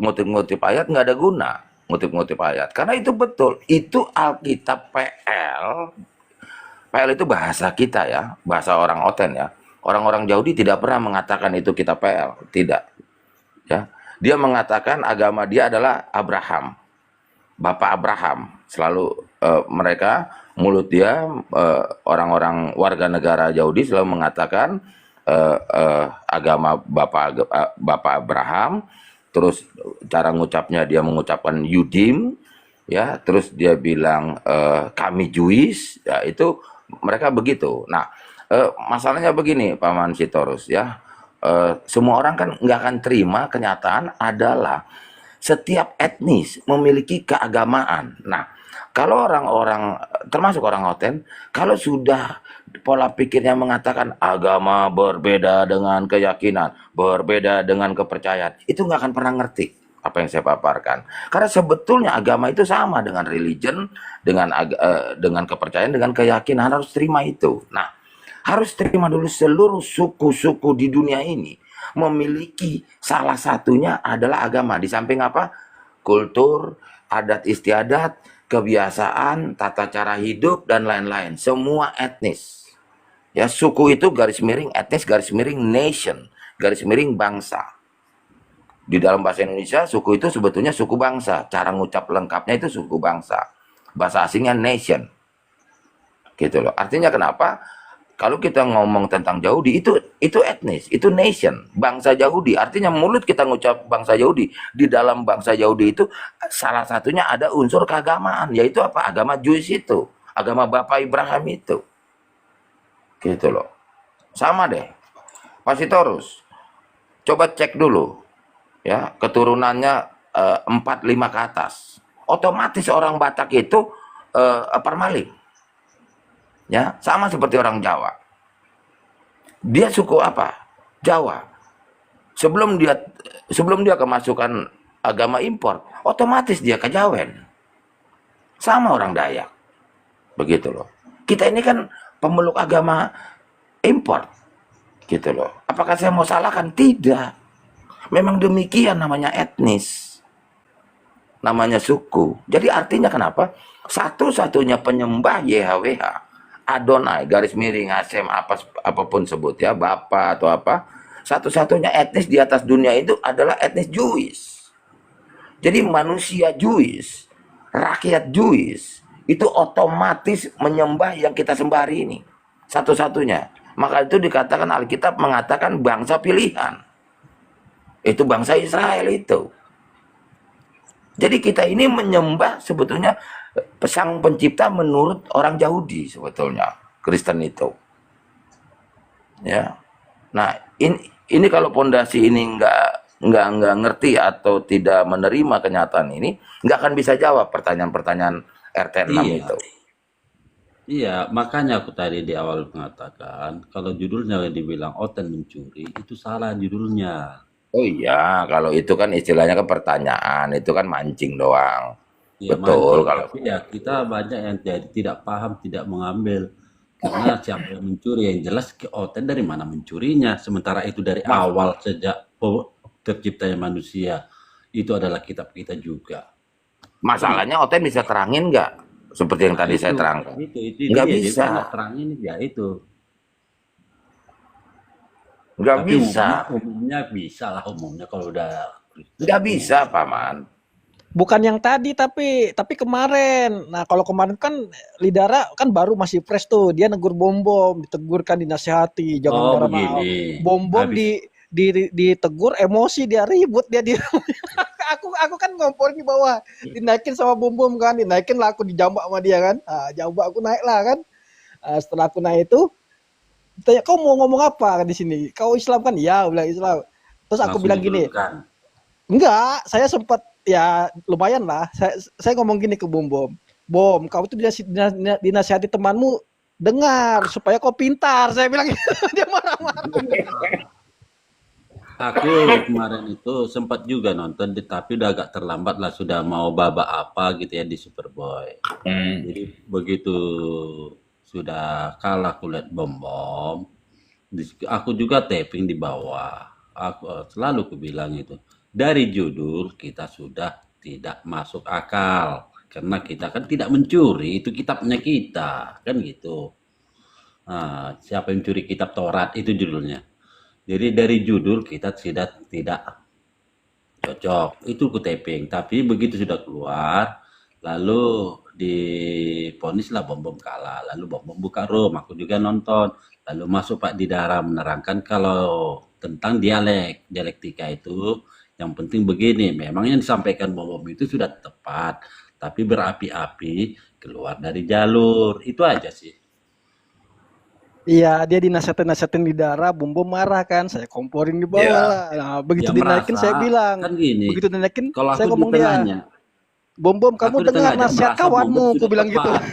ngutip-ngutip ayat nggak ada guna. Ngutip-ngutip ayat. Karena itu betul. Itu Alkitab PL. PL itu bahasa kita ya. Bahasa orang Oten ya. Orang-orang Yahudi tidak pernah mengatakan itu kitab PL. Tidak. Ya. Dia mengatakan agama dia adalah Abraham. Bapak Abraham. Selalu mereka, mulut dia, orang-orang warga negara Yahudi selalu mengatakan agama Bapak Abraham. Terus cara ngucapnya dia mengucapkan Yudim, ya. Terus dia bilang kami Jewish, ya itu mereka begitu. Nah, masalahnya begini, Paman Sitorus, ya. Semua orang kan nggak akan terima kenyataan adalah setiap etnis memiliki keagamaan. Nah, kalau orang-orang, termasuk orang Oten, kalau sudah pola pikirnya mengatakan agama berbeda dengan keyakinan, berbeda dengan kepercayaan, itu nggak akan pernah ngerti apa yang saya paparkan. Karena sebetulnya agama itu sama dengan religion, dengan kepercayaan, dengan keyakinan, harus terima itu. Nah, harus terima dulu seluruh suku-suku di dunia ini memiliki salah satunya adalah agama. Di samping apa? Kultur, adat istiadat, kebiasaan, tata cara hidup, dan lain-lain. Semua etnis. Ya, suku itu garis miring etnis, garis miring nation, garis miring bangsa. Di dalam bahasa Indonesia, suku itu sebetulnya suku bangsa. Cara ngucap lengkapnya itu suku bangsa. Bahasa asingnya nation. gitu loh. Artinya kenapa? Kalau kita ngomong tentang Yahudi itu etnis, itu nation, bangsa Yahudi. Artinya mulut kita ngucap bangsa Yahudi, di dalam bangsa Yahudi itu salah satunya ada unsur keagamaan, yaitu apa? Agama Jewish itu, agama Bapak Ibrahim itu. Gitu loh. Sama deh. Pasitorus, coba cek dulu ya, keturunannya 4-5 ke atas. Otomatis orang Batak itu permaling. Ya, sama seperti orang Jawa. Dia suku apa? Jawa. Sebelum dia kemasukan agama impor, otomatis dia kejawen. Sama orang Dayak. Begitu loh. Kita ini kan pemeluk agama impor. Gitu loh. Apakah saya mau salahkan? Tidak. Memang demikian, namanya etnis. Namanya suku. Jadi artinya kenapa? Satu-satunya penyembah YHWH, Adonai, garis miring, Hashem, apapun sebut ya, Bapa atau apa, satu-satunya etnis di atas dunia itu adalah etnis Jewish. Jadi manusia Jewish, rakyat Jewish, itu otomatis menyembah yang kita sembah hari ini. Satu-satunya. Maka itu dikatakan, Alkitab mengatakan bangsa pilihan. Itu bangsa Israel itu. Jadi kita ini menyembah sebetulnya sang pencipta menurut orang Yahudi sebetulnya, Kristen itu. Ya. Nah, ini kalau pondasi ini nggak ngerti atau tidak menerima kenyataan ini, nggak akan bisa jawab pertanyaan-pertanyaan RT6 Iya, itu. iya, makanya aku tadi di awal mengatakan kalau judulnya dibilang Oten mencuri itu salah judulnya. Oh iya, kalau itu kan istilahnya kan pertanyaan, itu kan mancing doang. Ya Betul mancing, kalau tapi ya kita banyak yang jadi tidak paham, tidak mengambil. Karena siapa yang mencuri, yang jelas ke Oten dari mana mencurinya. Sementara itu dari Mas, awal sejak terciptanya manusia, itu adalah kitab kita juga. Kan gitu. masalahnya Oten bisa terangin nggak? Seperti yang Nah tadi saya itu terangkan. dia. Nggak Jadi bisa, saya nggak terangin ya itu. nggak Tapi bisa, umumnya bisa lah umumnya kalau udah Kristen nggak umum. bisa, Paman. Bukan yang tadi tapi kemarin. Nah, kalau kemarin kan Lidara kan baru masih fresh tuh. Dia negur Bom-Bom, ditegurkan, dinasihati, jangan Oh marah mal. begini, Bom-Bom habis ditegur, emosi, dia ribut dia aku kan ngompor di bawah, dinaikin sama Bom-Bom kan, dinaikin lah, aku dijambak sama dia kan. Ah, jambak aku naik lah kan. Ah, setelah aku naik itu tanya, kau mau ngomong apa di sini? Kau Islam kan? Ya, bilang Islam. Terus aku langsung bilang gini, dibelotkan. enggak, saya sempat ya lumayan lah. Saya ngomong gini ke Bom, Bom, kau tuh dinasihati temanmu, dengar supaya kau pintar. Saya bilang gitu. Dia marah-marah. Aku kemarin itu sempat juga nonton, tapi udah agak terlambat lah, sudah mau babak apa gitu ya di Superboy. Jadi begitu sudah kalah aku lihat Bom-Bom, aku juga tapping di bawah. Aku selalu kubilang itu. Dari judul kita sudah tidak masuk akal. Karena kita kan tidak mencuri, itu kitabnya kita. Kan gitu. Nah, siapa yang mencuri kitab Taurat, itu judulnya. Jadi dari judul kita tidak cocok. Itu ku tapping. Tapi begitu sudah keluar, lalu diponislah Bom-Bom kalah. Lalu Bom-Bom buka room, aku juga nonton. Lalu masuk Pak Didara menerangkan kalau tentang dialektika itu, yang penting begini, memang yang disampaikan Bom-Bom itu sudah tepat, tapi berapi-api keluar dari jalur. Itu aja sih. Iya, dia dinasihatin Lidara, Bom-Bom marah kan, saya komporin di bawah Ya, lah. Nah, begitu Ya dinaikin saya merasa bilang, kan gini. begitu dinaikin Kalau saya aku di ngomong dia, tengahnya, Bom-Bom kamu aku di dengar tengahnya nasihat merasa Bom-Bom kawanmu, aku sudah bilang gitu. tepat.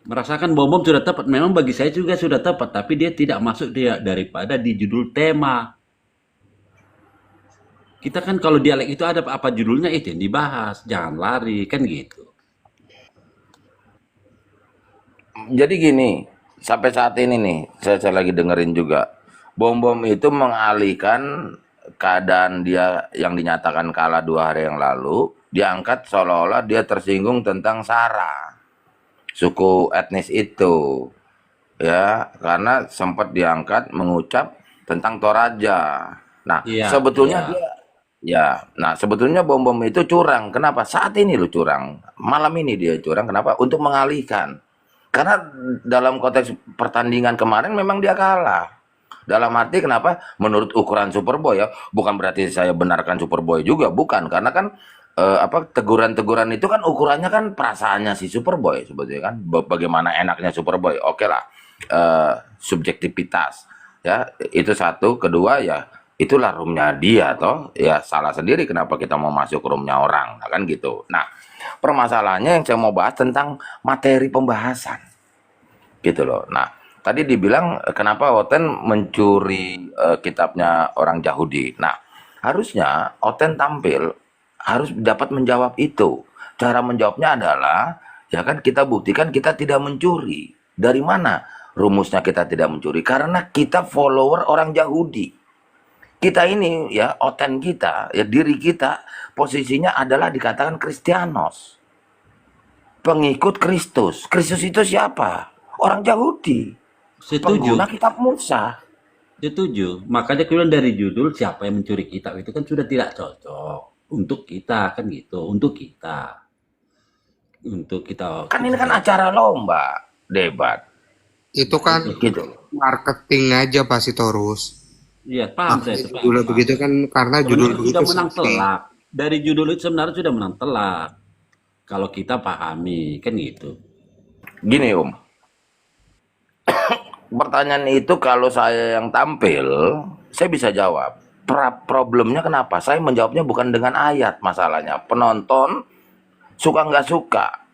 Merasakan Bom-Bom sudah tepat. Memang bagi saya juga sudah tepat, tapi dia tidak masuk dia daripada di judul tema. Kita kan kalau dialek itu ada apa judulnya itu yang dibahas, jangan lari kan gitu. jadi gini, sampai saat ini nih, saya lagi dengerin juga. Bom-Bom itu mengalihkan keadaan dia yang dinyatakan kalah 2 hari yang lalu, diangkat seolah-olah dia tersinggung tentang Sara, suku etnis itu. Ya, karena sempat diangkat mengucap tentang Toraja. Nah, Iya, sebetulnya iya. sebetulnya Bom-Bom itu curang. Kenapa? Saat ini lo curang. Malam ini dia curang. Kenapa? Untuk mengalihkan. Karena dalam konteks pertandingan kemarin memang dia kalah. Dalam arti kenapa? Menurut ukuran Superboy ya, bukan berarti saya benarkan Superboy juga, bukan. Karena kan teguran-teguran itu kan ukurannya kan perasaannya si Superboy sebetulnya kan. Bagaimana enaknya Superboy. Oke lah, subjektivitas ya, itu satu. Kedua ya, itulah roomnya dia toh. Ya salah sendiri kenapa kita mau masuk roomnya orang, nah, kan gitu. Nah, permasalahannya yang saya mau bahas tentang materi pembahasan gitu loh. Nah, tadi dibilang kenapa Oten mencuri kitabnya orang Yahudi. Nah, harusnya Oten tampil harus dapat menjawab itu. Cara menjawabnya adalah ya kan kita buktikan kita tidak mencuri. Dari mana rumusnya kita tidak mencuri? Karena kita follower orang Yahudi. Kita ini ya, Oten kita, ya diri kita posisinya adalah dikatakan Kristianos. Pengikut Kristus. Kristus itu siapa? Orang Yahudi. Setuju, Pengguna kitab Musa. setuju. Makanya kemudian dari judul siapa yang mencuri kitab itu kan sudah tidak cocok untuk kita kan gitu, untuk kita Kan ini kan acara lomba, debat. Itu kan Gitu. marketing aja pasti Torus. Iya, paham saya itu, paham, Judul paham. begitu kan karena judul Sebenarnya begitu sudah menang sexy. telak. Dari judul itu sebenarnya sudah menang telak. Kalau kita pahami kan gitu. Gini Om, pertanyaan itu kalau saya yang tampil, saya bisa jawab. Problemnya kenapa? Saya menjawabnya bukan dengan ayat masalahnya. Penonton suka nggak suka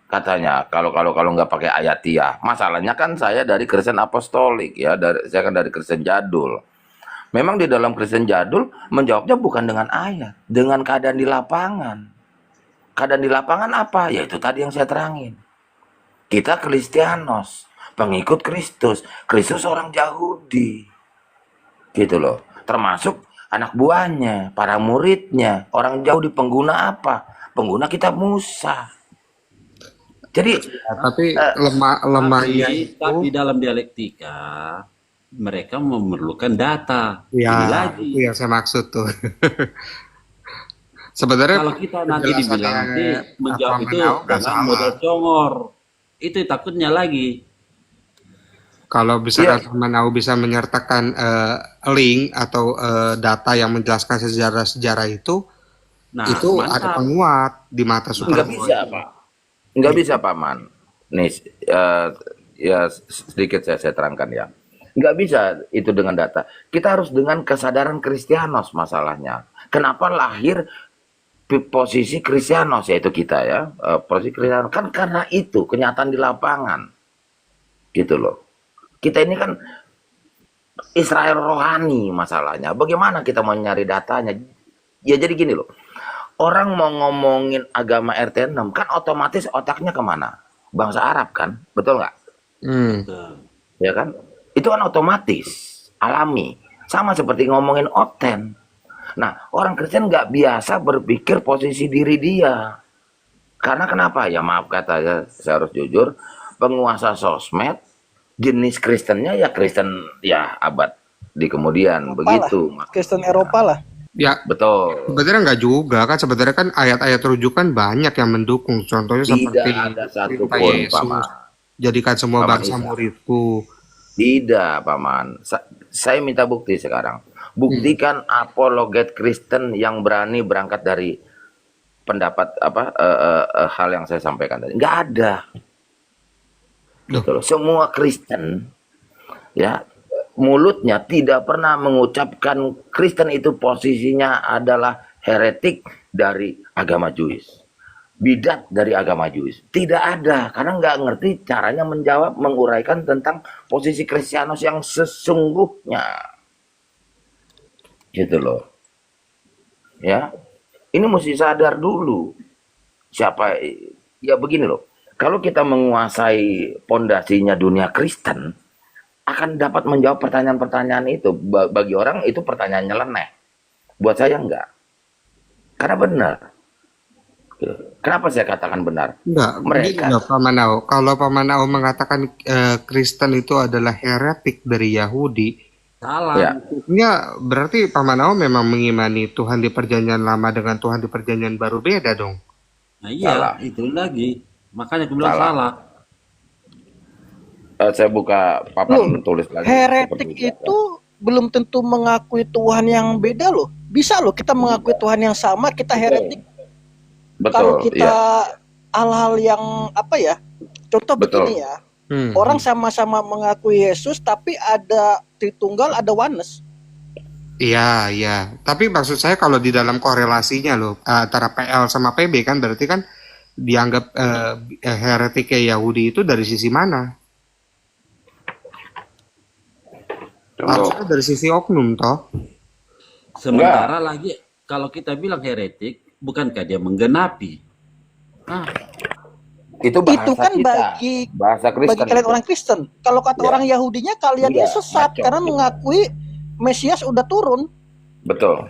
katanya kalau nggak pakai ayatiah. Masalahnya kan saya dari Kristen Apostolik ya, saya kan dari Kristen Jadul. Memang di dalam Kristen Jadul menjawabnya bukan dengan ayat, dengan keadaan di lapangan. Keadaan di lapangan apa? Ya itu tadi yang saya terangin. Kita Kristianos, pengikut Kristus. Kristus orang Yahudi. Gitu loh. Termasuk anak buahnya, para muridnya. Orang Yahudi pengguna apa? Pengguna kitab Musa. Jadi Tapi lemahnya Tapi itu dalam dialektika mereka memerlukan data. Ini ya lagi. itu yang saya maksud tuh. Sebenarnya Kalau kita nanti dibilang nanti menjawab itu Aquaman nggak dengan modal salah. congor, itu takutnya lagi. Kalau bisa Iya. Manau bisa menyertakan link atau data yang menjelaskan sejarah-sejarah Nah, itu ada mantap. penguat di mata nggak Superboy. bisa Pak. Nggak bisa Paman. Nih ya sedikit saya terangkan ya. Nggak bisa itu dengan data. Kita harus dengan kesadaran Kristianos masalahnya. Kenapa lahir posisi Kristianos yaitu kita ya, posisi Kristianos kan karena itu kenyataan di lapangan gitu loh. Kita ini kan Israel rohani masalahnya. Bagaimana kita mau nyari datanya? Ya jadi gini loh. Orang mau ngomongin agama RT6 kan otomatis otaknya kemana? Bangsa Arab kan, betul nggak? Hmm. Ya kan? Itu kan otomatis, alami. Sama seperti ngomongin Oten. Nah, orang Kristen nggak biasa berpikir posisi diri dia. Karena kenapa? Ya maaf kata saya harus jujur, penguasa sosmed, jenis Kristennya ya Kristen ya abad di kemudian, Eropa begitu. lah, Kristen Eropa lah. Ya Betul. sebenarnya nggak juga kan, sebenarnya kan ayat-ayat rujukan banyak yang mendukung. Contohnya Tidak seperti ada perintah satupun, Yesus, Paman. jadikan semua Paman bangsa Isa. muridku. Tidak, Paman. Saya minta bukti sekarang. Buktikan apologet Kristen yang berani berangkat dari pendapat hal yang saya sampaikan tadi. Nggak ada. Loh. Gitu loh. Semua Kristen ya mulutnya tidak pernah mengucapkan Kristen itu posisinya adalah heretik dari agama Jewish, bidat dari agama Jewish. Tidak ada, karena nggak ngerti caranya menjawab, menguraikan tentang posisi Kristianos yang sesungguhnya. Gitu loh. Ya, ini mesti sadar dulu. Siapa, ya begini loh. Kalau kita menguasai pondasinya dunia Kristen, akan dapat menjawab pertanyaan-pertanyaan itu. Bagi orang itu pertanyaan nyeleneh. Buat saya enggak. Karena benar. Kenapa saya katakan benar? Enggak, Mereka begini loh Pak Manau. Kalau Pak Manau mengatakan Kristen itu adalah heretik dari Yahudi, Salah. ya, ya berarti Pak Manau memang mengimani Tuhan di perjanjian lama dengan Tuhan di perjanjian baru beda dong. Nah iya, salah. itu lagi. Makanya aku bilang Salah. salah. Saya buka Loh, papan tulis lagi seperti heretik biasa. itu belum tentu mengakui Tuhan yang beda loh. Bisa loh kita mengakui Tuhan yang sama, kita heretik. Kalau Betul, kita iya, hal-hal yang apa ya? Contoh betul. begini ya. Hmm. Orang sama-sama mengakui Yesus tapi ada Tritunggal, ada Oneness. Iya, iya. Tapi maksud saya kalau di dalam korelasinya loh antara PL sama PB kan berarti kan dianggap heretik Yahudi itu dari sisi mana? Tunggu. Harusnya dari sisi oknum toh. Sementara lagi kalau kita bilang heretik, bukankah dia menggenapi? Ah, Itu bahasa Itu kan kita, bahasa bagi Kristen kalian itu. orang Kristen. Kalau kata Ya. orang Yahudinya kalian ini Iya, sesat ngaco. karena mengakui Mesias udah turun. Betul.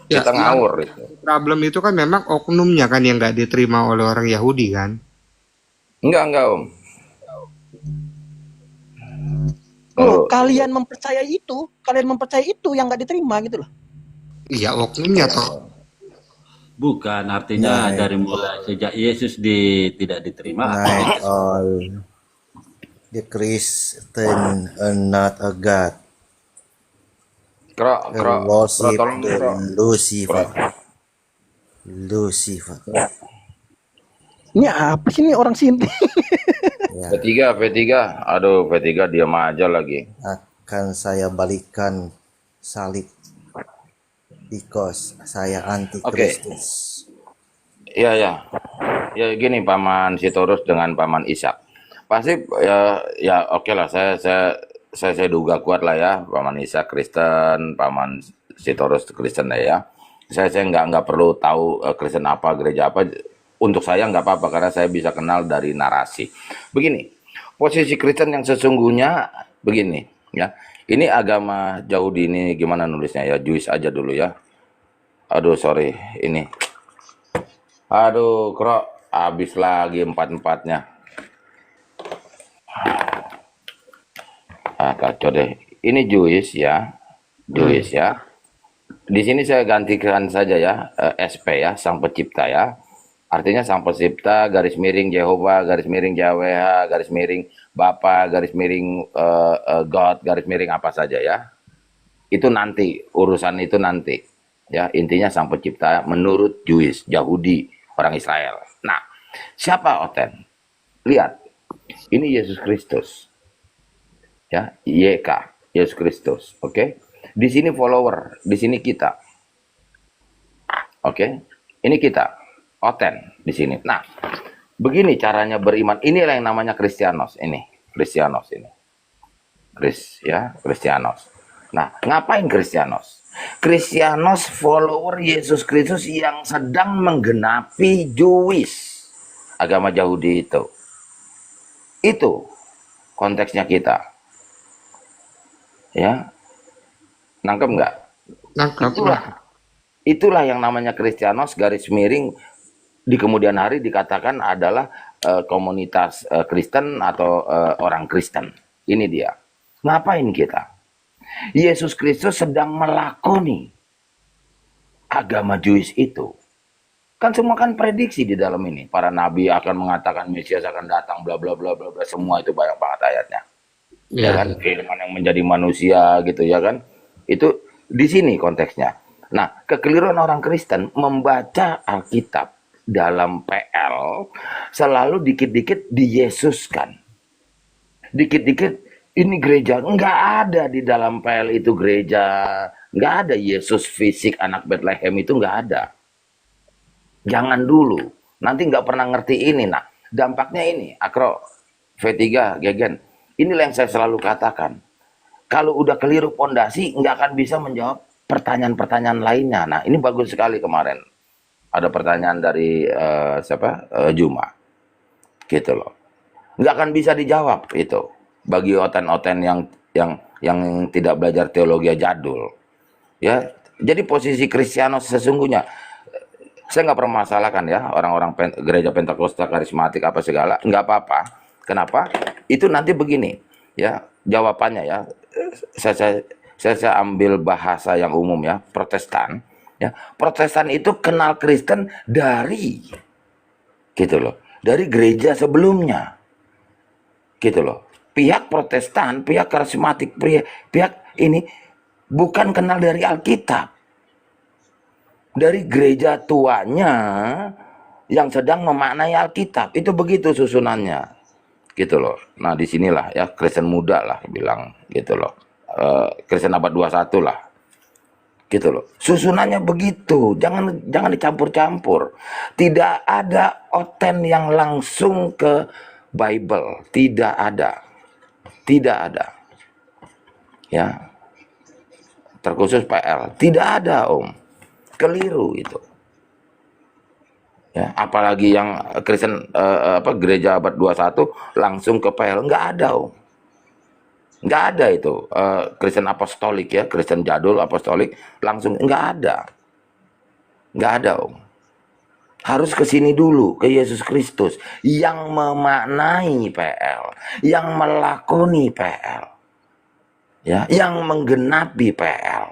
Ya, Kita ngawur itu. problem itu kan memang oknumnya kan yang nggak diterima oleh orang Yahudi kan. Enggak, Om. Loh, Tunggu. kalian mempercayai itu yang nggak diterima gitu loh. Iya, oknumnya toh. bukan artinya Nah, dari mulai sejak Yesus tidak diterima. Night all the Christian are not a god. Kro, They worship tolong the Kro. Lucifer. Lucifer. Ini apa sih ini orang Sinti? Ya, V3. Aduh, V3 diam aja lagi. akan saya balikan salib because saya anti Oke. Kristus. Iya, ya. Ya gini Paman Sitorus dengan Paman Ishak. Pasti ya oke lah saya duga kuat lah ya Paman Ishak Kristen, Paman Sitorus Kristen ya. Saya nggak perlu tahu Kristen apa, gereja apa. Untuk saya nggak apa-apa karena saya bisa kenal dari narasi. Begini, posisi Kristen yang sesungguhnya begini ya. Ini agama Yahudi ini gimana nulisnya ya? Jewish aja dulu ya. Aduh sorry ini. Aduh Kro, habis lagi empat-empatnya. Kacau deh. Ini Jewish ya. Jewish ya. Di sini saya gantikan saja ya SP ya, Sang Pencipta ya. Artinya Sang Pencipta, garis miring Jehovah, garis miring Yahweh, garis miring Bapa, garis miring God, garis miring apa saja ya. Itu nanti, urusan itu nanti. Ya, intinya Sang Pencipta menurut Jewish, Yahudi, orang Israel. Nah, siapa Oten? Lihat. Ini Yesus Kristus. Ya, YK, Yesus Kristus, oke? Di sini follower, di sini kita. Oke? Ini kita. Oten di sini. Nah, begini caranya beriman. Inilah yang namanya Kristianos ini. Kristianos ini. Kristianos. Nah, ngapain Kristianos? Kristianos follower Yesus Kristus yang sedang menggenapi Jewish. Agama Yahudi itu. Itu konteksnya kita. Ya. Nangkep nggak? Nangkap. Itulah yang namanya Kristianos garis miring di kemudian hari dikatakan adalah komunitas Kristen atau orang Kristen. Ini dia. Ngapain kita? Yesus Kristus sedang melakoni agama Jewish itu. Kan semua kan prediksi di dalam ini. Para nabi akan mengatakan Mesias akan datang, bla bla bla bla bla. Semua itu banyak banget ayatnya. Ya kan, firman yang menjadi manusia gitu ya kan. Itu di sini konteksnya. Nah, kekeliruan orang Kristen membaca Alkitab dalam PL selalu dikit-dikit diyesuskan. Dikit-dikit ini gereja. Nggak ada di dalam PL itu gereja. Nggak ada Yesus fisik anak Bethlehem itu nggak ada. Jangan dulu. Nanti nggak pernah ngerti ini. Nah, dampaknya ini. Akro, V3, Gegen. Inilah yang saya selalu katakan. Kalau udah keliru pondasi, nggak akan bisa menjawab pertanyaan-pertanyaan lainnya. Nah, ini bagus sekali kemarin. Ada pertanyaan dari Juma. Gitu loh. Nggak akan bisa dijawab itu. Bagi oten-oten yang tidak belajar teologi jadul. Ya, jadi posisi Kristianos sesungguhnya saya nggak permasalahkan ya orang-orang gereja Pentakosta karismatik apa segala, nggak apa-apa. Kenapa? Itu nanti begini ya jawabannya ya. Saya ambil bahasa yang umum ya, Protestan. Ya, Protestan itu kenal Kristen dari gitu loh, dari gereja sebelumnya, gitu loh. pihak Protestan, pihak karismatik, pihak ini bukan kenal dari Alkitab, dari gereja tuanya yang sedang memaknai Alkitab. Itu begitu susunannya, gitu loh. Nah, disinilah ya Kristen muda lah bilang gitu loh. Kristen abad 21 lah. Gitu loh. Susunannya begitu. Jangan dicampur-campur. Tidak ada oten yang langsung ke Bible, tidak ada. Tidak ada. Ya. Terkhusus PL, tidak ada, Om. Keliru itu. Ya, apalagi yang Kristen gereja abad 21 langsung ke PL, nggak ada, Om. Nggak ada itu Kristen apostolik ya, Kristen jadul apostolik langsung nggak ada, Om. Harus ke sini dulu, ke Yesus Kristus yang memaknai PL, yang melakoni PL, ya, yang menggenapi PL.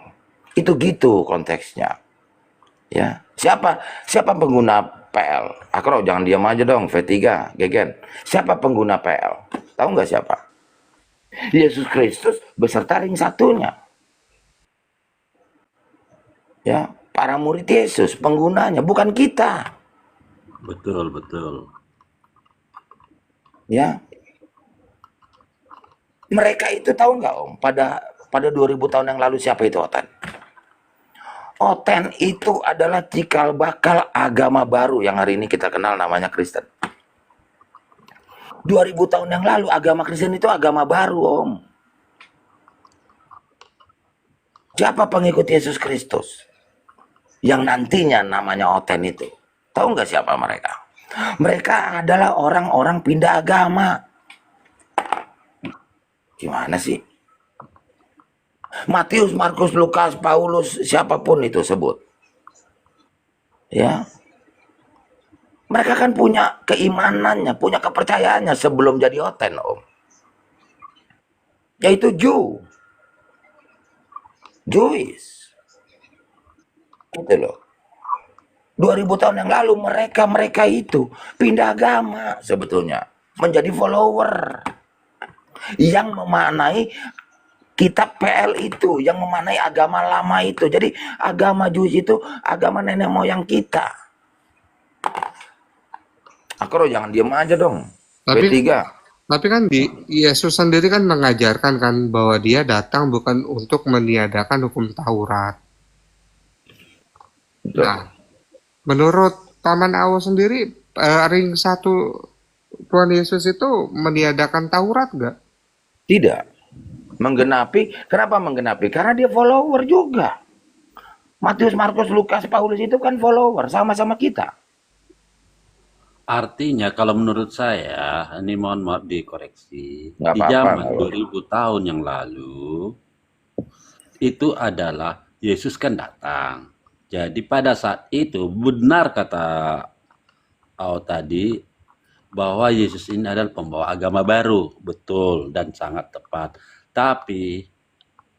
Itu gitu konteksnya, ya. Siapa pengguna PL? Akro, jangan diam aja dong, V3, Gegen. Siapa pengguna PL? Tahu nggak siapa? Yesus Kristus beserta ring satunya. Ya, para murid Yesus penggunanya, bukan kita. Betul, betul. Ya. Mereka itu tahu nggak, Om? Pada 2000 tahun yang lalu siapa itu Oten? Oten itu adalah cikal bakal agama baru yang hari ini kita kenal namanya Kristen. 2000 tahun yang lalu agama Kristen itu agama baru, Om. Siapa pengikut Yesus Kristus? Yang nantinya namanya Oten itu. Tahu nggak siapa mereka? Mereka adalah orang-orang pindah agama. Gimana sih? Matius, Markus, Lukas, Paulus, siapapun itu sebut. Ya. Mereka kan punya keimanannya, punya kepercayaannya sebelum jadi Oten, Om. Yaitu Jewish. Gitu loh. 2000 tahun yang lalu mereka itu pindah agama sebetulnya. Menjadi follower. Yang memaknai kitab PL itu. Yang memaknai agama lama itu. Jadi agama Jewish itu agama nenek moyang kita. Akro, jangan diam aja dong. Tapi P3. Tapi kan Yesus sendiri kan mengajarkan kan bahwa dia datang bukan untuk meniadakan hukum Taurat. Nah, menurut Paman Awo sendiri, ring satu Tuhan Yesus itu meniadakan Taurat nggak? Tidak. Menggenapi. Kenapa menggenapi? Karena dia follower juga. Matius, Markus, Lukas, Paulus itu kan follower. Sama-sama kita. Artinya kalau menurut saya, ini mohon maaf dikoreksi, Nggak di apa-apa. zaman nggak apa-apa. 2000 tahun yang lalu, itu adalah Yesus kan datang. Jadi pada saat itu benar kata Ao tadi, bahwa Yesus ini adalah pembawa agama baru. Betul dan sangat tepat. Tapi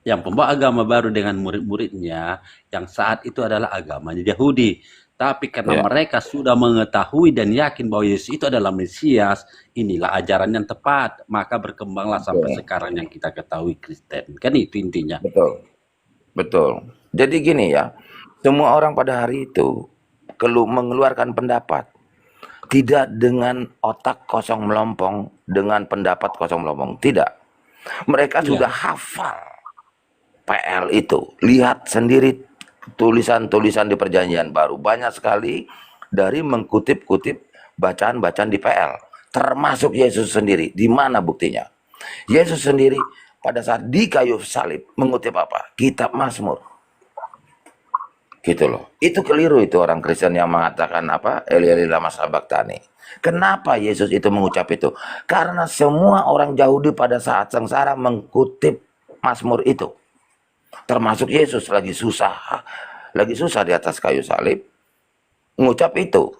yang pembawa agama baru dengan murid-muridnya, yang saat itu adalah agamanya Yahudi. Tapi karena Ya. mereka sudah mengetahui dan yakin bahwa Yesus itu adalah Mesias, inilah ajaran yang tepat. Maka berkembanglah sampai Betul. sekarang yang kita ketahui Kristen. Kan itu intinya. Betul. Betul. Jadi gini ya, semua orang pada hari itu mengeluarkan pendapat. Tidak dengan otak kosong melompong, dengan pendapat kosong melompong. Tidak. Mereka Iya. sudah hafal PL itu. Lihat sendiri tulisan-tulisan di Perjanjian Baru. Banyak sekali dari mengkutip-kutip bacaan-bacaan di PL. Termasuk Yesus sendiri. Di mana buktinya? Yesus sendiri pada saat di kayu salib mengutip apa? Kitab Mazmur. Gitu loh. Itu keliru itu orang Kristen yang mengatakan apa? Eli Eli lama sabachthani. Kenapa Yesus itu mengucap itu? Karena semua orang Yahudi pada saat sengsara mengutip Mazmur itu. Termasuk Yesus lagi susah di atas kayu salib, mengucap itu.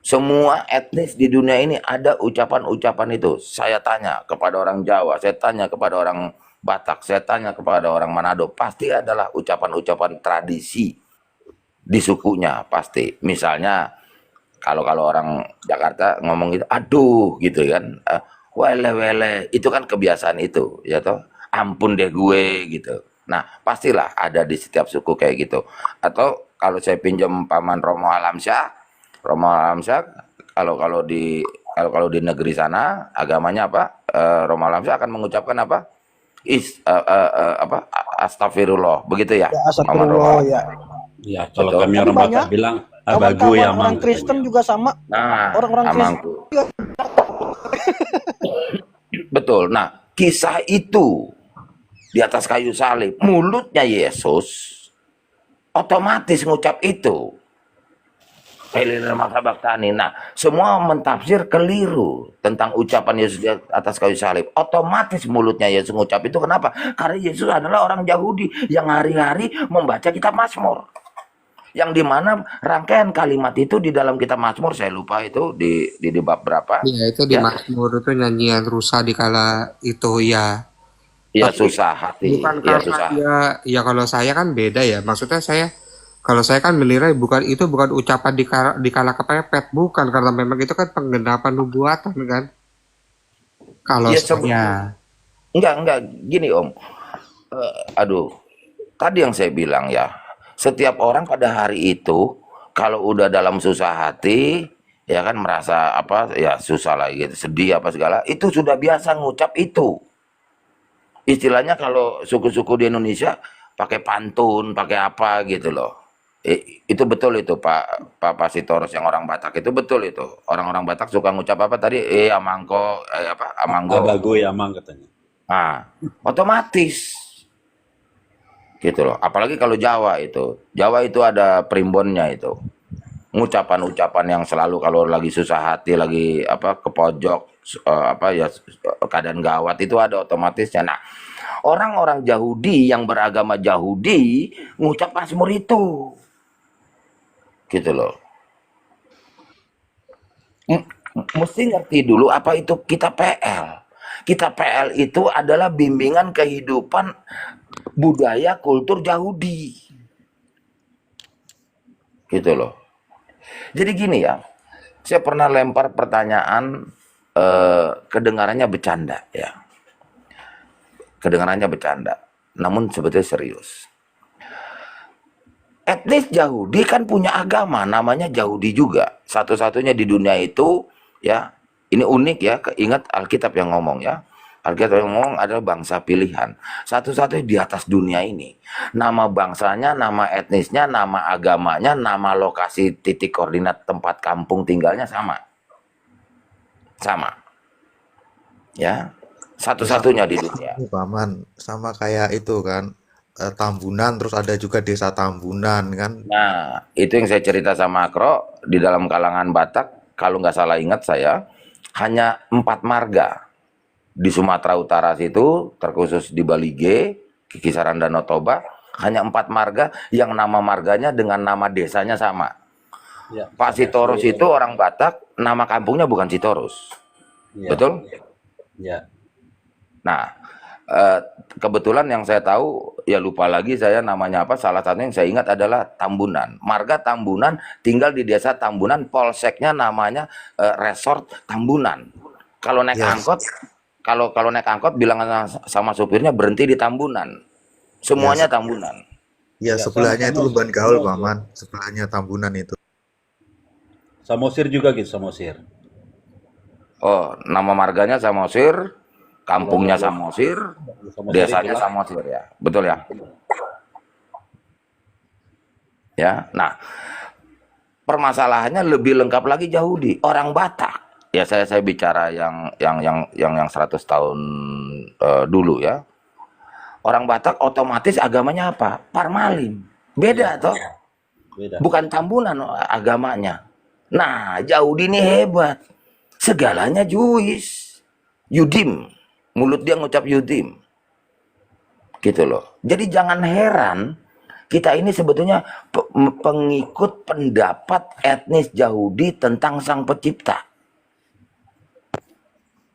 Semua etnis di dunia ini ada ucapan-ucapan itu. Saya tanya kepada orang Jawa, saya tanya kepada orang Batak, saya tanya kepada orang Manado, pasti adalah ucapan-ucapan tradisi di sukunya pasti. Misalnya kalau orang Jakarta ngomong gitu, aduh gitu kan. wele-wele, itu kan kebiasaan itu, ya toh. Ampun deh gue gitu. Nah, pastilah ada di setiap suku kayak gitu. Atau kalau saya pinjam paman Romo Alamsyah, kalau di negeri sana agamanya apa? Romo Alamsyah akan mengucapkan apa? Astagfirullah, begitu ya, Ya, paman Romo astagfirullah ya. Alamsyah. Ya, kalau Betul. kami Tapi orang banyak Batak bilang abagu ya kawan-kawan orang mang Kristen katanya. juga sama. Nah, Orang-orang Kristen amangku. juga Betul. Nah, kisah itu di atas kayu salib, mulutnya Yesus otomatis ngucap itu. Elina maka baktani. Nah, semua mentafsir keliru tentang ucapan Yesus di atas kayu salib. Otomatis mulutnya Yesus ngucap itu. Kenapa? Karena Yesus adalah orang Yahudi yang hari-hari membaca kitab Mazmur. Yang dimana rangkaian kalimat itu di dalam kitab Mazmur, saya lupa itu di bab berapa. Iya, itu di Ya, Mazmur itu nyanyian rusa di kala itu ya. ya Tapi susah hati. bukan Ya karena susah. ya kalau saya kan beda ya. Maksudnya kalau saya kan menilai bukan ucapan di kala kepepet, bukan, karena memang itu kan penggenapan nubuatan kan. Kalau Ya saya enggak gini Om. Aduh, tadi yang saya bilang ya, setiap orang pada hari itu kalau udah dalam susah hati, ya kan merasa apa ya susah lah gitu, sedih apa segala, itu sudah biasa ngucap itu. Istilahnya kalau suku-suku di Indonesia pakai pantun, pakai apa gitu loh. Itu betul itu Pak Sitorus yang orang Batak itu betul itu. Orang-orang Batak suka ngucap apa tadi? Amangko, amanggo. Abagu ya mang katanya. Nah, otomatis gitu loh. Apalagi kalau Jawa itu. Jawa itu ada primbonnya itu. Ucapan-ucapan yang selalu kalau lagi susah hati, lagi apa ke pojok, keadaan gawat itu ada otomatisnya. Nah, orang-orang Yahudi yang beragama Yahudi ngucap Mazmur itu. Gitu loh. Mesti ngerti dulu apa itu kitab PL. Kitab PL itu adalah bimbingan kehidupan budaya kultur Yahudi. Gitu loh. Jadi gini ya, saya pernah lempar pertanyaan, kedengarannya bercanda ya. Kedengarannya bercanda, namun sebetulnya serius. Etnis Yahudi kan punya agama namanya Yahudi juga. Satu-satunya di dunia itu ya. Ini unik ya, ingat Alkitab yang ngomong ya. Alkitab yang ngomong adalah bangsa pilihan. Satu-satunya di atas dunia ini. Nama bangsanya, nama etnisnya, nama agamanya, nama lokasi titik koordinat tempat kampung tinggalnya sama. Sama. Ya. Satu-satunya di dunia. Ini paman sama kayak itu kan Tambunan, terus ada juga desa Tambunan kan. Nah, itu yang saya cerita sama Akro di dalam kalangan Batak. Kalau nggak salah ingat saya, hanya 4 marga di Sumatera Utara situ, terkhusus di Bali G, kisaran Danau Toba, hanya 4 marga yang nama marganya dengan nama desanya sama. Ya, Pak Sitorus itu orang Batak, nama kampungnya bukan Sitorus. ya, Betul? ya. Nah, kebetulan yang saya tahu, ya lupa lagi saya namanya apa, salah satu yang saya ingat adalah Tambunan. Marga Tambunan tinggal di desa Tambunan, polseknya namanya Resort Tambunan. Kalau naik Yes. angkot, kalau naik angkot bilang sama supirnya berhenti di Tambunan. Semuanya Tambunan. Ya, Ya, sebelahnya itu sama Lumban Gaul, sama paman. Sebelahnya Tambunan itu. Samosir juga gitu, Samosir. Oh, nama marganya Samosir, kampungnya Samosir, Samosir desanya itulah. Samosir ya. Betul ya? Ya. Nah, permasalahannya lebih lengkap lagi Yahudi, orang Batak. Ya saya bicara yang 100 tahun dulu ya. Orang Batak otomatis agamanya apa? Parmalin. Beda toh. Beda. Bukan Tambunan agamanya. Nah, Yahudi ini hebat. Segalanya Jewish. Yudim. Mulut dia ngucap Yudim. Gitu loh. Jadi jangan heran kita ini sebetulnya pengikut pendapat etnis Yahudi tentang Sang Pencipta.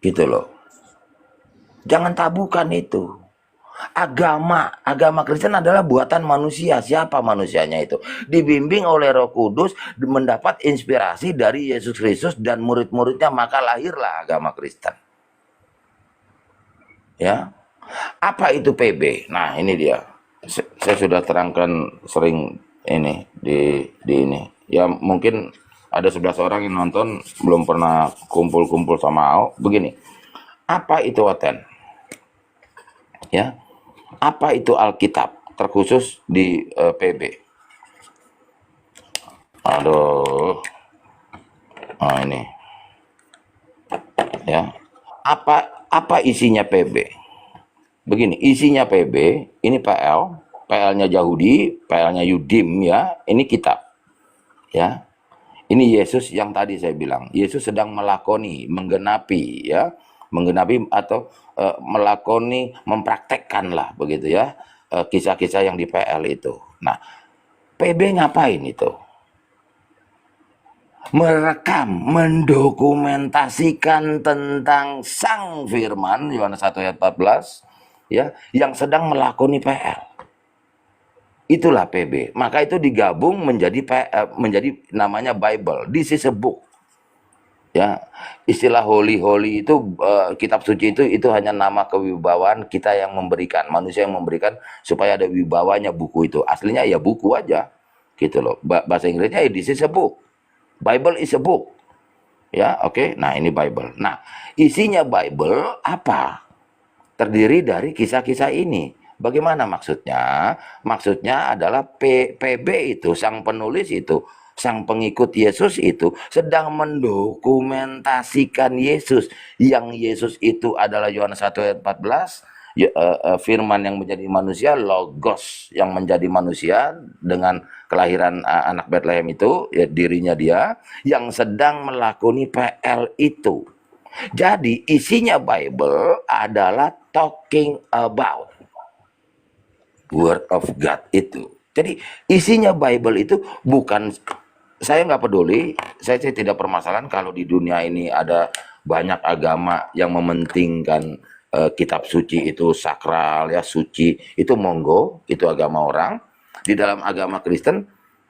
Gitu loh. Jangan tabukan itu. Agama Kristen adalah buatan manusia. Siapa manusianya itu? Dibimbing oleh Roh Kudus, mendapat inspirasi dari Yesus Kristus dan murid-muridnya, maka lahirlah agama Kristen. Ya, apa itu PB? Nah, ini dia. Saya sudah terangkan sering ini di ini. Ya, mungkin ada 11 orang yang nonton belum pernah kumpul-kumpul sama Ao. Begini, apa itu Oten? Ya, apa itu Alkitab? Terkhusus di PB. Aduh, nah ini. Ya, apa isinya PB? Begini, isinya PB, ini PL-nya Yahudi, PL-nya Yudim ya, ini kitab. Ya. Ini Yesus yang tadi saya bilang, Yesus sedang melakoni, menggenapi ya, menggenapi atau melakoni, mempraktekkan lah begitu ya, kisah-kisah yang di PL itu. Nah, PB ngapain itu? Merekam, mendokumentasikan tentang Sang Firman, Yohanes 1 ayat 14, ya, yang sedang melakoni PL. Itulah PB. Maka itu digabung menjadi namanya Bible. This is a book. Ya, istilah holy itu kitab suci itu hanya nama kewibawaan kita yang memberikan, manusia yang memberikan supaya ada wibawanya buku itu. Aslinya ya buku aja. Gitu loh. Bahasa Inggrisnya this is a book. Bible is a book. Ya, oke. Nah, ini Bible. Nah, isinya Bible apa? Terdiri dari kisah-kisah ini. Bagaimana maksudnya? Maksudnya adalah PB itu, sang penulis itu, sang pengikut Yesus itu sedang mendokumentasikan Yesus. Yang Yesus itu adalah Yohanes 1 ayat 14, firman yang menjadi manusia, logos yang menjadi manusia dengan kelahiran anak Bethlehem itu, ya, dirinya dia yang sedang melakoni PL itu. Jadi isinya Bible adalah talking about Word of God itu. Jadi isinya Bible itu bukan, saya nggak peduli, saya tidak permasalahan kalau di dunia ini ada banyak agama yang mementingkan kitab suci itu sakral ya, suci itu monggo, itu agama orang. Di dalam agama Kristen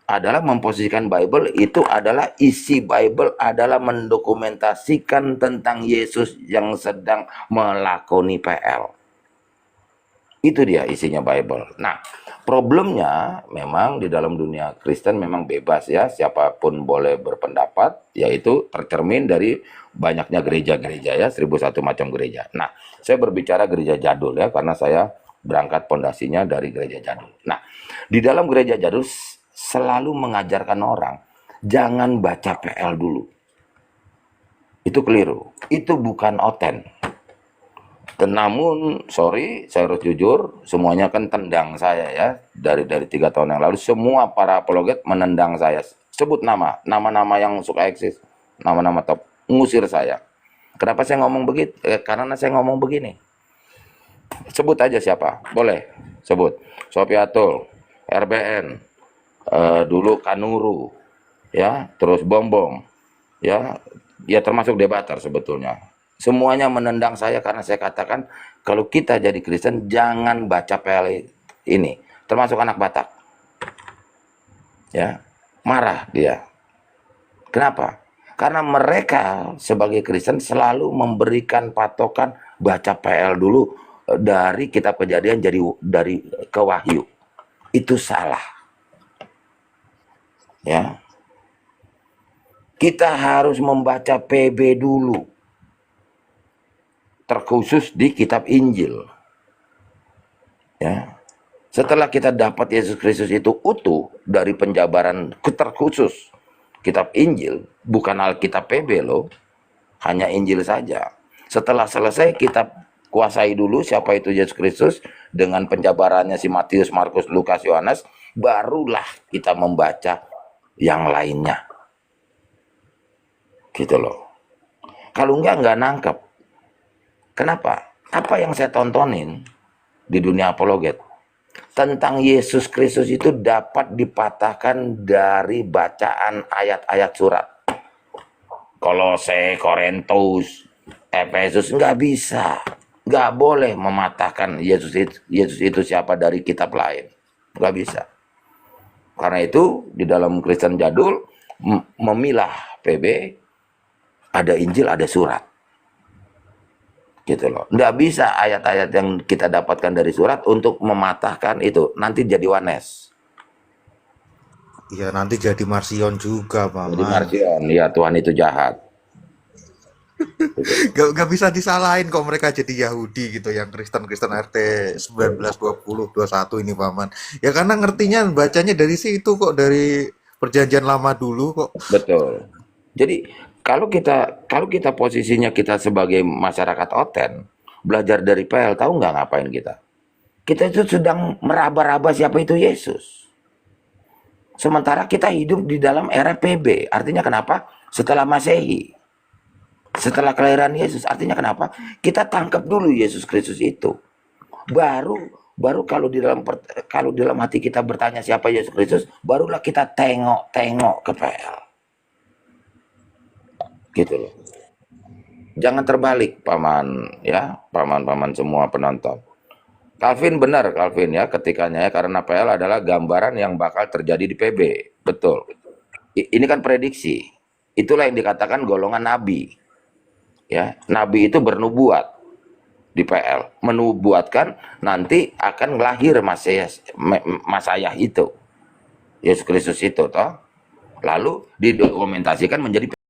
adalah memposisikan Bible itu adalah isi Bible adalah mendokumentasikan tentang Yesus yang sedang melakoni PL. Itu dia isinya Bible. Nah, problemnya memang di dalam dunia Kristen memang bebas ya, siapapun boleh berpendapat, yaitu tercermin dari banyaknya gereja-gereja ya, 1001 macam gereja. Nah, saya berbicara gereja jadul ya, karena saya berangkat pondasinya dari gereja jadul. Nah, di dalam gereja jadul selalu mengajarkan orang, jangan baca PL dulu. Itu keliru. Itu bukan oten. Namun, sorry, saya harus jujur, semuanya kan tendang saya ya. Dari 3 tahun yang lalu, semua para apologet menendang saya. Sebut nama-nama yang suka eksis, nama-nama top, ngusir saya. Kenapa saya ngomong begitu? Karena saya ngomong begini. Sebut aja siapa, boleh sebut. Sopiatul, RBN, dulu Kanuru, ya, terus Bom, ya termasuk debater sebetulnya. Semuanya menendang saya karena saya katakan kalau kita jadi Kristen jangan baca PL ini, termasuk anak Batak. Ya, marah dia. Kenapa? Karena mereka sebagai Kristen selalu memberikan patokan baca PL dulu dari kitab Kejadian dari ke Wahyu. Itu salah. Ya. Kita harus membaca PB dulu. Terkhusus di kitab Injil. Ya. Setelah kita dapat Yesus Kristus itu utuh dari penjabaran terkhusus kitab Injil, bukan Alkitab PB loh, hanya Injil saja. Setelah selesai kita kuasai dulu siapa itu Yesus Kristus dengan penjabarannya si Matius, Markus, Lukas, Yohanes, barulah kita membaca yang lainnya. Gitu loh. Kalau enggak nangkep. Kenapa? Apa yang saya tontonin di dunia apologet tentang Yesus Kristus itu dapat dipatahkan dari bacaan ayat-ayat surat. Kolose, Korintus, Efesus, nggak bisa. Nggak boleh mematahkan Yesus itu siapa dari kitab lain. Nggak bisa. Karena itu di dalam Kristen jadul memilah PB, ada Injil, ada surat. gitu loh. Nggak bisa ayat-ayat yang kita dapatkan dari surat untuk mematahkan itu, nanti jadi Wanes, Iya, nanti jadi Marsion juga, jadi Paman. Marsion. Ya, Tuhan itu jahat. Gak bisa disalahin kok mereka jadi Yahudi gitu, yang Kristen RT 19, 20, 21 ini, Paman. Ya karena ngertinya bacanya dari situ kok, dari perjanjian lama dulu kok. Betul. Jadi kalau kita posisinya kita sebagai masyarakat Oten, belajar dari PL, tahu nggak ngapain kita? Kita itu sedang meraba-raba siapa itu Yesus. Sementara kita hidup di dalam era PB. Artinya kenapa? Setelah Masehi. Setelah kelahiran Yesus. Artinya kenapa? Kita tangkap dulu Yesus Kristus itu. Baru kalau di dalam hati kita bertanya siapa Yesus Kristus, barulah kita tengok ke PL. Gitu loh. Jangan terbalik, paman, ya, paman-paman semua penonton. Calvin benar, Calvin ya, ketikanya ya, karena PL adalah gambaran yang bakal terjadi di PB. Betul. Ini kan prediksi. Itulah yang dikatakan golongan nabi. Ya, nabi itu bernubuat di PL, menubuatkan nanti akan lahir Masayah itu, Yesus Kristus itu, toh. Lalu didokumentasikan menjadi